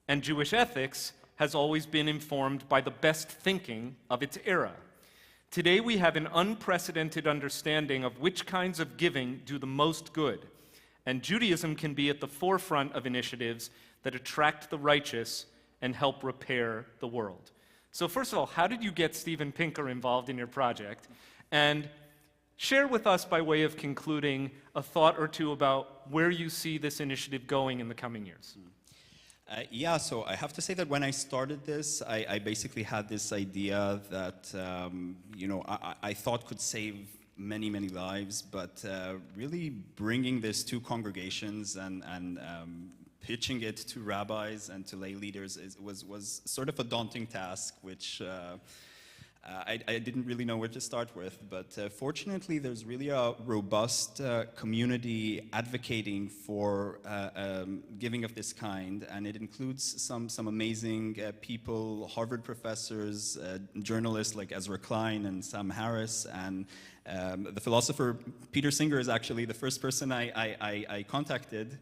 And Jewish ethics has always been informed by the best thinking of its era. Today we have an unprecedented understanding of which kinds of giving do the most good. And Judaism can be at the forefront of initiatives that attract the righteous and help repair the world. So first of all, how did you get Steven Pinker involved in your project? And share with us, by way of concluding, a thought or two about where you see this initiative going in the coming years. Yeah, so I have to say that when I started this, I basically had this idea that, I thought could save many, many lives, but really bringing this to congregations and pitching it to rabbis and to lay leaders was sort of a daunting task, which I didn't really know where to start with. But fortunately, there's really a robust community advocating for giving of this kind, and it includes some amazing people, Harvard professors, journalists like Ezra Klein and Sam Harris, and the philosopher Peter Singer is actually the first person I contacted.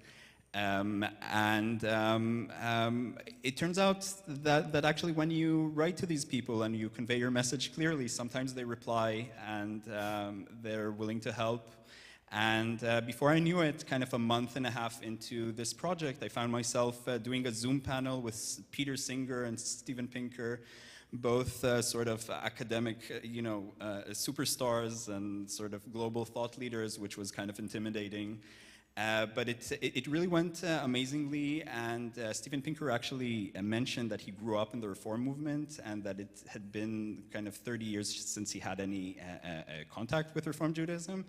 It turns out that actually when you write to these people and you convey your message clearly, sometimes they reply and they're willing to help. And before I knew it, kind of a month and a half into this project, I found myself doing a Zoom panel with Peter Singer and Steven Pinker, both sort of academic, superstars and sort of global thought leaders, which was kind of intimidating. But it really went amazingly, and Steven Pinker actually mentioned that he grew up in the Reform movement and that it had been kind of 30 years since he had any contact with Reform Judaism.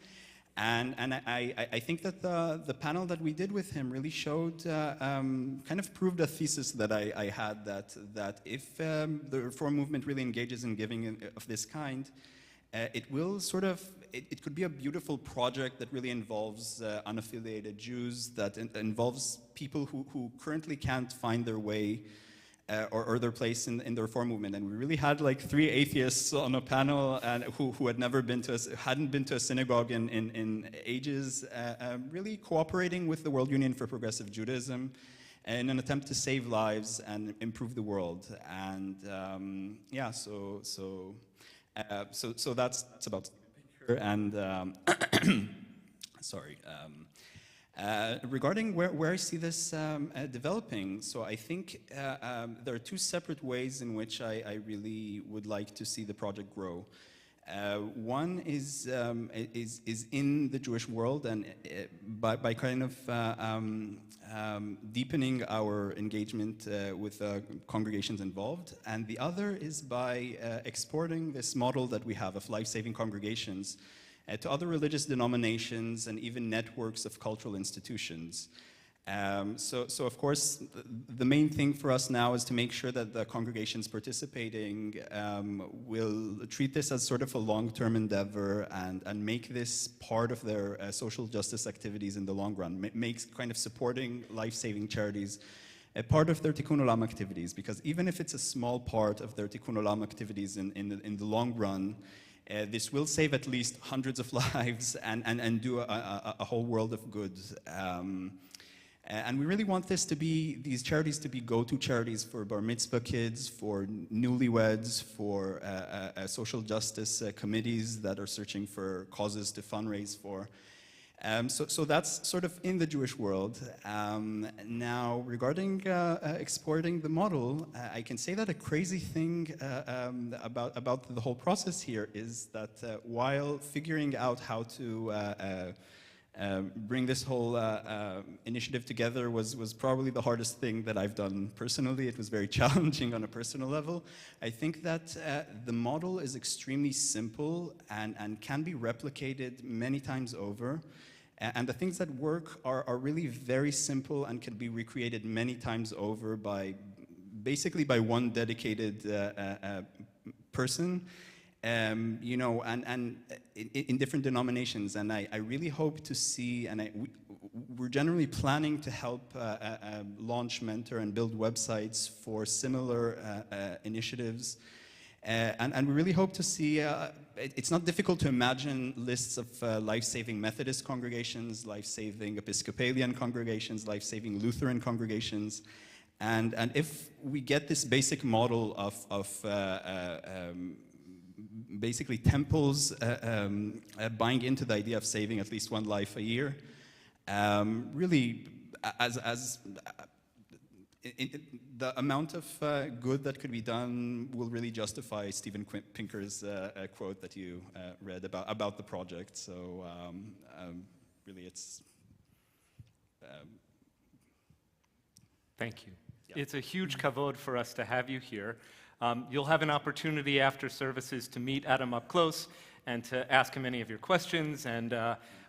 And I think that the panel that we did with him really showed, kind of proved a thesis that I had, that if the Reform movement really engages in giving of this kind, it will sort of, it could be a beautiful project that really involves unaffiliated Jews, that involves people who currently can't find their way or their place in the Reform movement. And we really had like 3 atheists on a panel and who had never been to hadn't been to a synagogue in ages, really cooperating with the World Union for Progressive Judaism in an attempt to save lives and improve the world. And yeah, so that's about Pinker. And sorry. Regarding where I see this developing, so I think there are 2 separate ways in which I really would like to see the project grow. One is in the Jewish world, and by kind of deepening our engagement with congregations involved, and the other is by exporting this model that we have of life-saving congregations to other religious denominations and even networks of cultural institutions. So of course, the main thing for us now is to make sure that the congregations participating will treat this as sort of a long-term endeavor and make this part of their social justice activities in the long run, makes kind of supporting life-saving charities a part of their Tikkun Olam activities, because even if it's a small part of their Tikkun Olam activities in the long run, this will save at least hundreds of lives and do a whole world of good. And we really want these charities to be go-to charities for bar mitzvah kids, for newlyweds, for social justice committees that are searching for causes to fundraise for. So that's sort of in the Jewish world. Now, regarding exporting the model, I can say that a crazy thing about the whole process here is that while figuring out how to bring this whole initiative together was probably the hardest thing that I've done personally. It was very challenging on a personal level. I think that the model is extremely simple and can be replicated many times over. And the things that work are really very simple and can be recreated many times over basically by one dedicated person. You know, and in different denominations, and I really hope to see, we're generally planning to help launch, mentor, and build websites for similar initiatives, and we really hope to see, it's not difficult to imagine lists of life-saving Methodist congregations, life-saving Episcopalian congregations, life-saving Lutheran congregations, and if we get this basic model of basically temples buying into the idea of saving at least one life a year, really, the amount of good that could be done will really justify Steven Pinker's quote that you read about the project. So really, it's. Thank you. Yeah. It's a huge kavod for us to have you here. You'll have an opportunity after services to meet Adam up close and to ask him any of your questions. And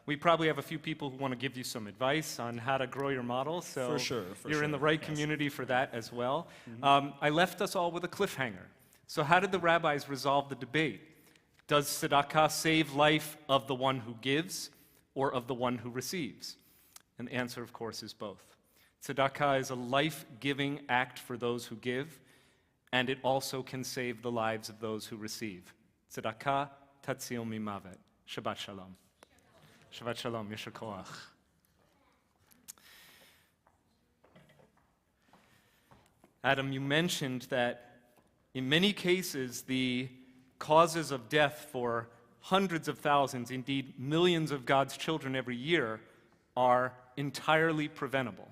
we probably have a few people who want to give you some advice on how to grow your model. So for sure, you're in the right community for that as well. I left us all with a cliffhanger. So how did the rabbis resolve the debate? Does tzedakah save life of the one who gives or of the one who receives? And the answer, of course, is both. Tzedakah is a life-giving act for those who give, and it also can save the lives of those who receive. Tzedakah tatzil mimavet. Shabbat shalom. Shabbat shalom. Yesher koach. Adam, you mentioned that in many cases the causes of death for hundreds of thousands, indeed millions of God's children every year are entirely preventable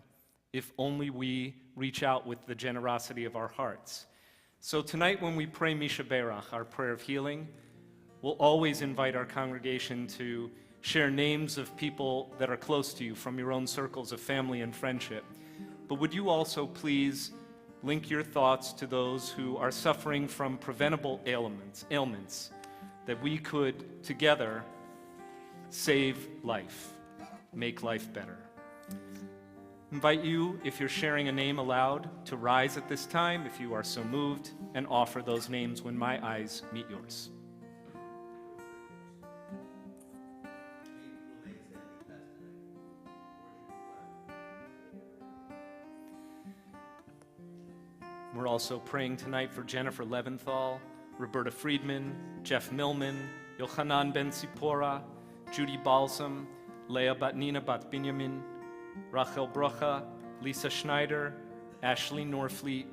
if only we reach out with the generosity of our hearts. So tonight when we pray Misha Berach, our prayer of healing, we'll always invite our congregation to share names of people that are close to you from your own circles of family and friendship. But would you also please link your thoughts to those who are suffering from preventable ailments that we could together save life, make life better. Invite you, if you're sharing a name aloud, to rise at this time if you are so moved, and offer those names when my eyes meet yours. We're also praying tonight for Jennifer Leventhal, Roberta Friedman, Jeff Millman, Yochanan Ben Sipora, Judy Balsam, Leah Batnina Bat Binyamin, Rachel Brocha, Lisa Schneider, Ashley Norfleet,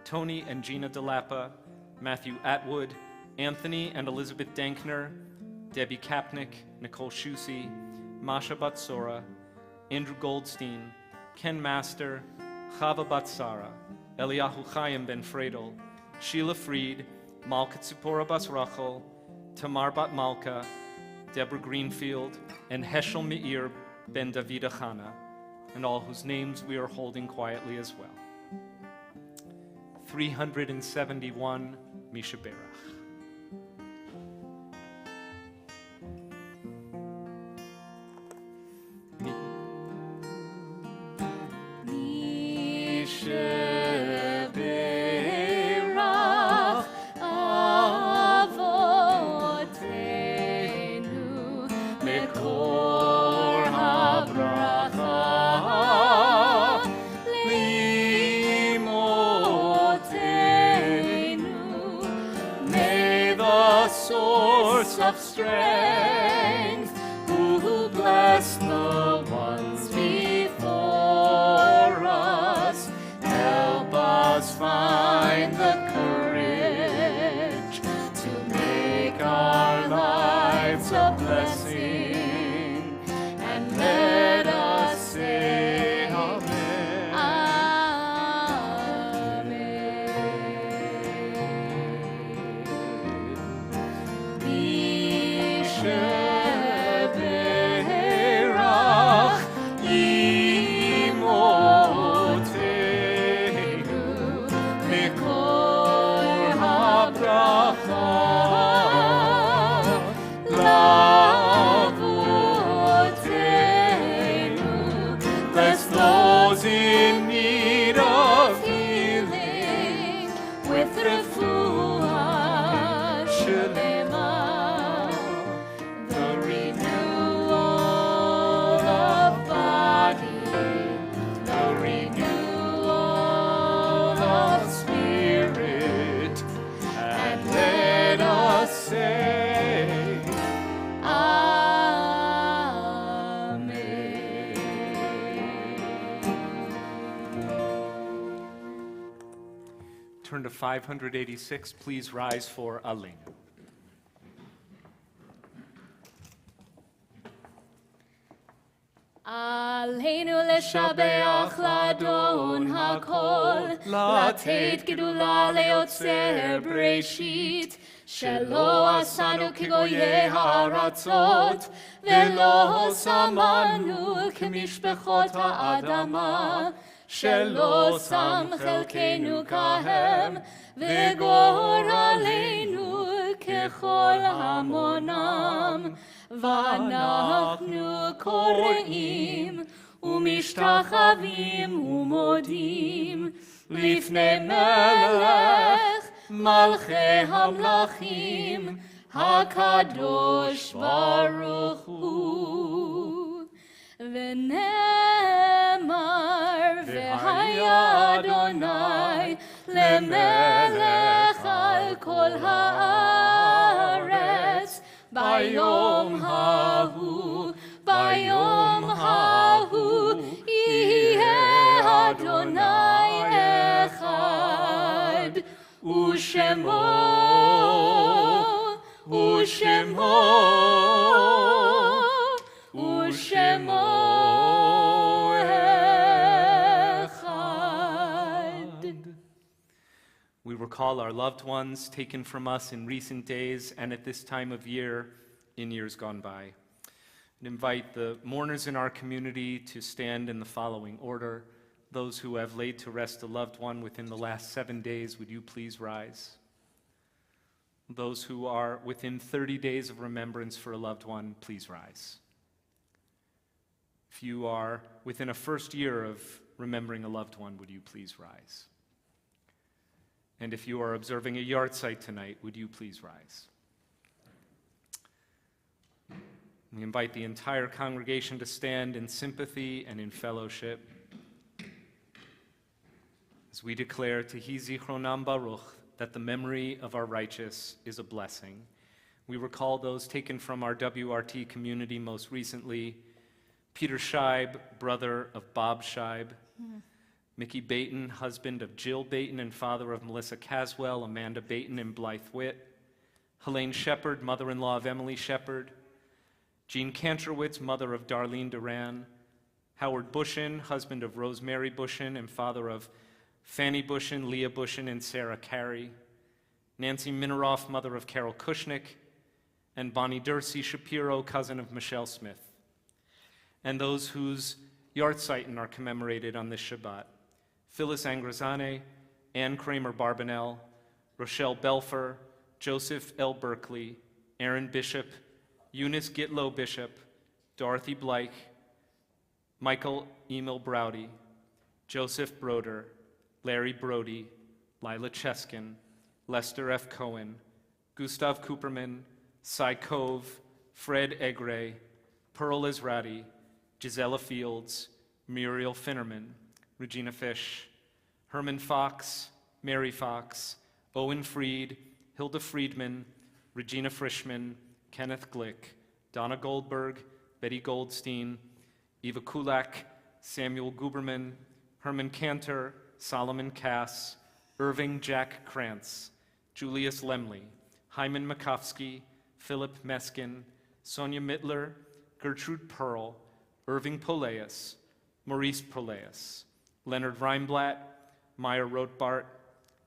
Tony and Gina DeLappa, Matthew Atwood, Anthony and Elizabeth Dankner, Debbie Kapnick, Nicole Shusi, Masha Batsora, Andrew Goldstein, Ken Master, Chava Batsara, Eliyahu Chaim Ben Fredel, Sheila Fried, Malka Tzipora Bas Rachel, Tamar Bat Malka, Deborah Greenfield, and Heschel Meir Ben David Achana. and all whose names we are holding quietly as well. 371 Mishaberach. Mishaberach Avotenu Mekor habracha Limotenu. May the source of strength, who bless the ones before us, help us find the courage to make our lives a blessing, and let us say Amen. Amen. Mishaberach Imotenu Mekor habracha Lavotenu. Bless those in need of healing with refuah shelema, the renewal of body, the renewal of spirit, and let us say Amen. Turn to 586. Please rise for Aleinu. עלינו לשבח לאדון הכל, לתת גדולה ליוצר בראשית, שלא עשנו כגויי הארצות, ולא שמנו כמשפחות האדמה, שלא שם חלקנו כהם, וגורלנו ככל המונם. ואנחנו קוראים ומשתחווים ומודים לפני מלך מלכי המלכים הקדוש ברוך הוא. ונאמר והיה אדוני למלך על כל הארץ ביום ההוא, ביום ההוא יהיה אדוני אחד, ושמו אחד. We recall our loved ones taken from us in recent days and at this time of year in years gone by. And invite the mourners in our community to stand in the following order. Those who have laid to rest a loved one within the last 7 days, would you please rise? Those who are within 30 days of remembrance for a loved one, please rise. If you are within a first year of remembering a loved one, would you please rise? And if you are observing a yahrzeit tonight, would you please rise? We invite the entire congregation to stand in sympathy and in fellowship as we declare Tehi Zichronam Baruch, that the memory of our righteous is a blessing. We recall those taken from our WRT community most recently: Peter Scheib, brother of Bob Scheib; Mickey Baton, husband of Jill Baton and father of Melissa Caswell, Amanda Baton, and Blythe Witt; Helene Shepard, mother-in-law of Emily Shepard; Jean Kantrowitz, mother of Darlene Duran; Howard Bushin, husband of Rosemary Bushin and father of Fanny Bushin, Leah Bushin, and Sarah Carey; Nancy Mineroff, mother of Carol Kushnick; and Bonnie Dursey Shapiro, cousin of Michelle Smith; and those whose Yartzeichen are commemorated on this Shabbat. Phyllis Angrazane, Ann Kramer Barbanel, Rochelle Belfer, Joseph L. Berkeley, Aaron Bishop, Eunice Gitlow Bishop, Dorothy Bleich, Michael Emil Browdy, Joseph Broder, Larry Brody, Lila Cheskin, Lester F. Cohen, Gustav Cooperman, Cy Cove, Fred Egre, Pearl Ezrati, Gisela Fields, Muriel Finnerman, Regina Fish, Herman Fox, Mary Fox, Owen Freed, Hilda Friedman, Regina Frischman, Kenneth Glick, Donna Goldberg, Betty Goldstein, Eva Kulak, Samuel Guberman, Herman Cantor, Solomon Cass, Irving Jack Krantz, Julius Lemley, Hyman Makowski, Philip Meskin, Sonia Mittler, Gertrude Pearl, Irving Poleas, Maurice Poleas, Leonard Reinblatt, Meyer Rothbart,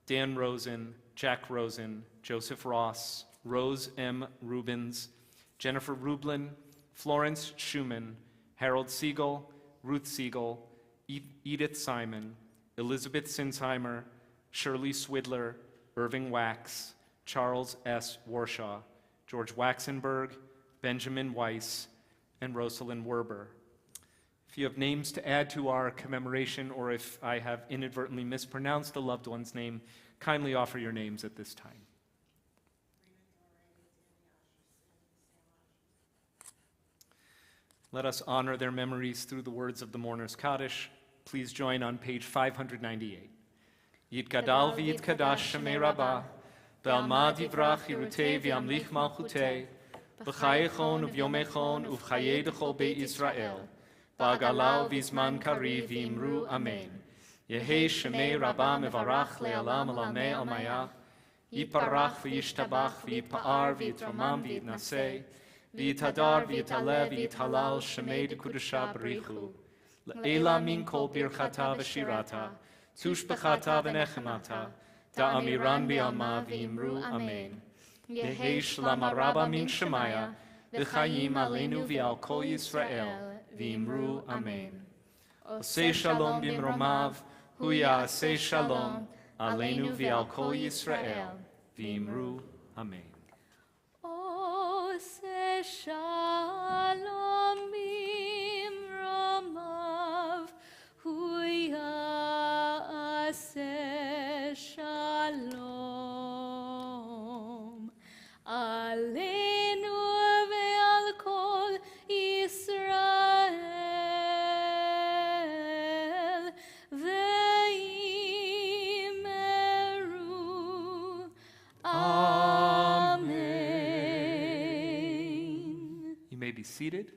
Dan Rosen, Jack Rosen, Joseph Ross, Rose M. Rubens, Jennifer Rublin, Florence Schumann, Harold Siegel, Ruth Siegel, Edith Simon, Elizabeth Sinsheimer, Shirley Swidler, Irving Wax, Charles S. Warshaw, George Waxenberg, Benjamin Weiss, and Rosalind Werber. If you have names to add to our commemoration, or if I have inadvertently mispronounced a loved one's name, kindly offer your names at this time. Let us honor their memories through the words of the Mourner's Kaddish. Please join on page 598. Yitgadal v'yitkadash shemei Rabbah, v'alma divrach yirutei v'yamlich malchutei, b'chayechon u'vyomechon u'v'chayei d'chol beit Yisrael, ba'agalau v'izman kari v'imru amen. Yehei shemei Rabbah mevarach le'alam alamei almayah, yiparach v'yishtabach v'yipa'ar v'yitromam v'yitnaseh, v'yitadar v'yitalev v'yithalal shemei d'kudusha b'richu, le'ela min kol birchata v'shirata, tushbechata v'nechemata, da'amiran bi'alma v'imru amen. Yehei shlam araba min shemaya, v'chayim aleinu v'al kol Yisrael, v'imru amen. Osei shalom b'mromav, hu ya'aseh shalom, aleinu v'al kol Yisrael, v'imru amen. Oseh shalom b'mromav, hu ya'aseh shalom, aleinu ve'al kol Yisrael, ve'imeru amen. You may be seated.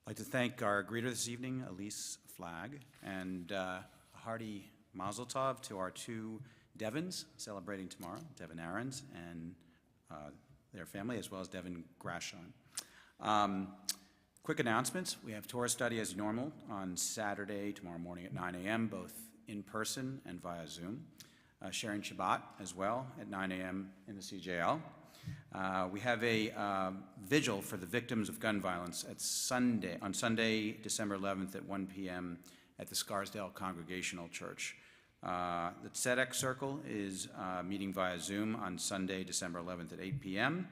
I'd like to thank our greeter this evening, Elise Flagg, and a hearty mazel tov to our two Devons celebrating tomorrow, Devon Aarons and their family, as well as Devon Grashon. Quick announcements. We have Torah study as normal on Saturday, tomorrow morning at 9 a.m., both in person and via Zoom. Sharing Shabbat as well at 9 a.m. in the CJL. We have a vigil for the victims of gun violence on Sunday, December 11th at 1 p.m. at the Scarsdale Congregational Church. The Tzedek Circle is meeting via Zoom on Sunday, December 11th at 8 p.m.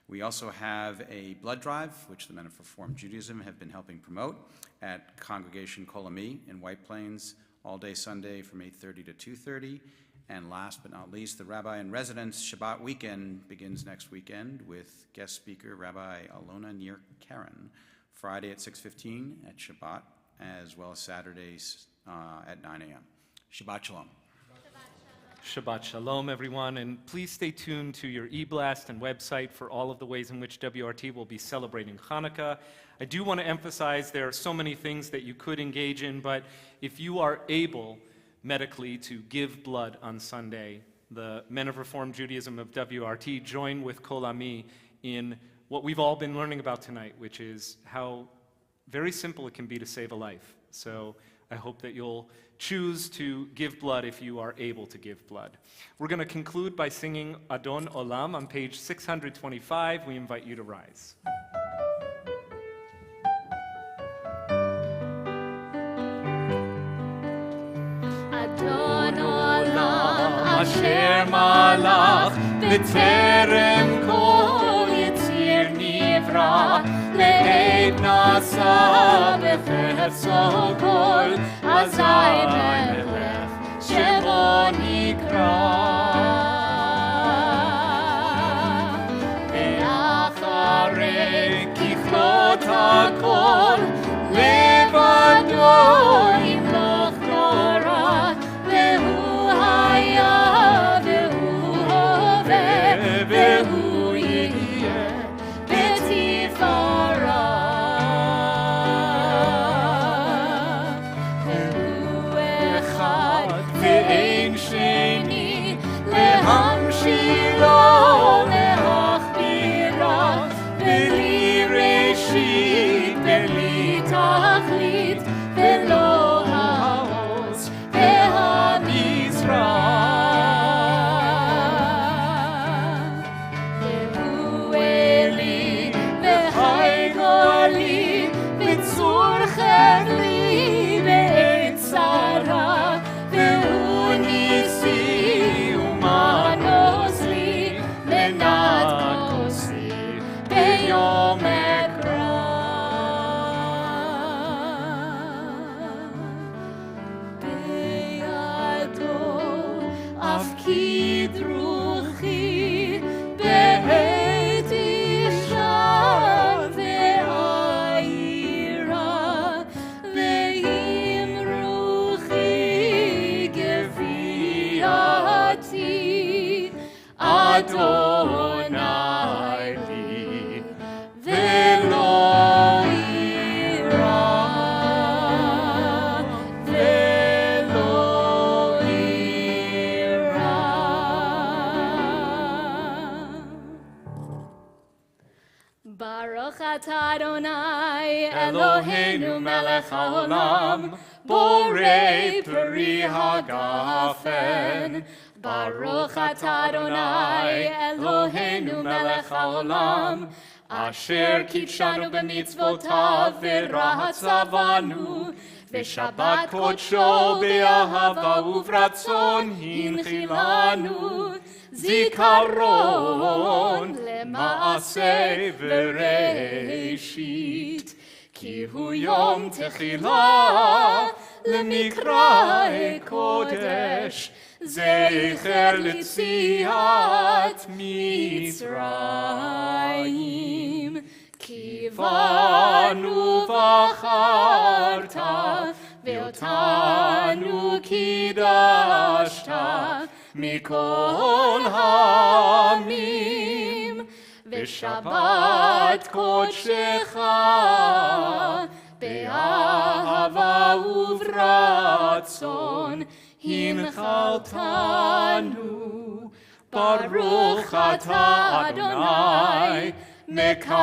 We also have a blood drive, which the Men of Reformed Judaism have been helping promote, at Congregation Kolami in White Plains all day Sunday from 8:30 to 2:30. And last but not least, the Rabbi in Residence Shabbat weekend begins next weekend with guest speaker Rabbi Alona Nir Karen, Friday at 6:15 at Shabbat, as well as Saturdays at 9 a.m. Shabbat Shalom. Shabbat Shalom, everyone, and please stay tuned to your e-blast and website for all of the ways in which WRT will be celebrating Hanukkah. I do want to emphasize there are so many things that you could engage in, but if you are able medically to give blood on Sunday, the Men of Reformed Judaism of WRT, join with Kol Ami in what we've all been learning about tonight, which is how very simple it can be to save a life. So I hope that you'll choose to give blood if you are able to give blood. We're going to conclude by singing Adon Olam on page 625. We invite you to rise. Adon Olam Asher malach b'terem kol yitzir nivra le'ed nasa b'chefzo kol azay melech shemo nikra ve'acharei kichlot hakol levado yimloch nora ve'hu haya ve'hu hove ve'hu yeh betifara ve'hu echad ve'ein sheni lehamshilo leachbira ve'li reshit ve'li tachlit ve'lo ha'oz ve'hamizrah ve'hu eli ve'hai goli ve'tzur chevli ve'et tzara ve'hu nisi umanos li menat kosi be'yom ekra be'yado afkid ruchi be'et isha ve'ayira ve'im ruchi geviati Adonai li ve'lo ira ve'lo ira. Baruch atah Adonai Eloheinu melech haolam borei peri hagafen. Baruch atah Adonai Eloheinu melech haolam asher kitshanu b'mitzvotav v'ratzavanu v'shabbat kodsho be'ahava uvratzon hinchilanu zikaron lema'aseh v'reishit ki hu yom techila למקרא קודש זכר ליציאת מצרים כי בנו בחרת ואותנו קידשת מכל העמים ושבת קודשך באהבה וברצון הנחלתנו ברוך אתה אדוני מקדש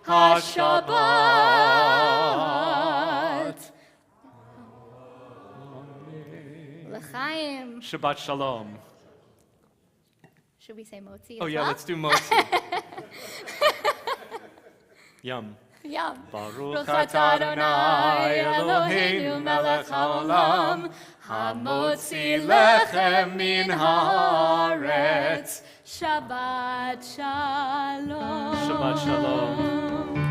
השבת. L'chaim. Shabbat Shalom. Should we say motzi? Oh as yeah, well? let's do motzi. Yum. Yum. Baruch atah Adonai Eloheinu melech haolam hamotzi lechem min haaretz. Shabbat Shalom. Shabbat Shalom.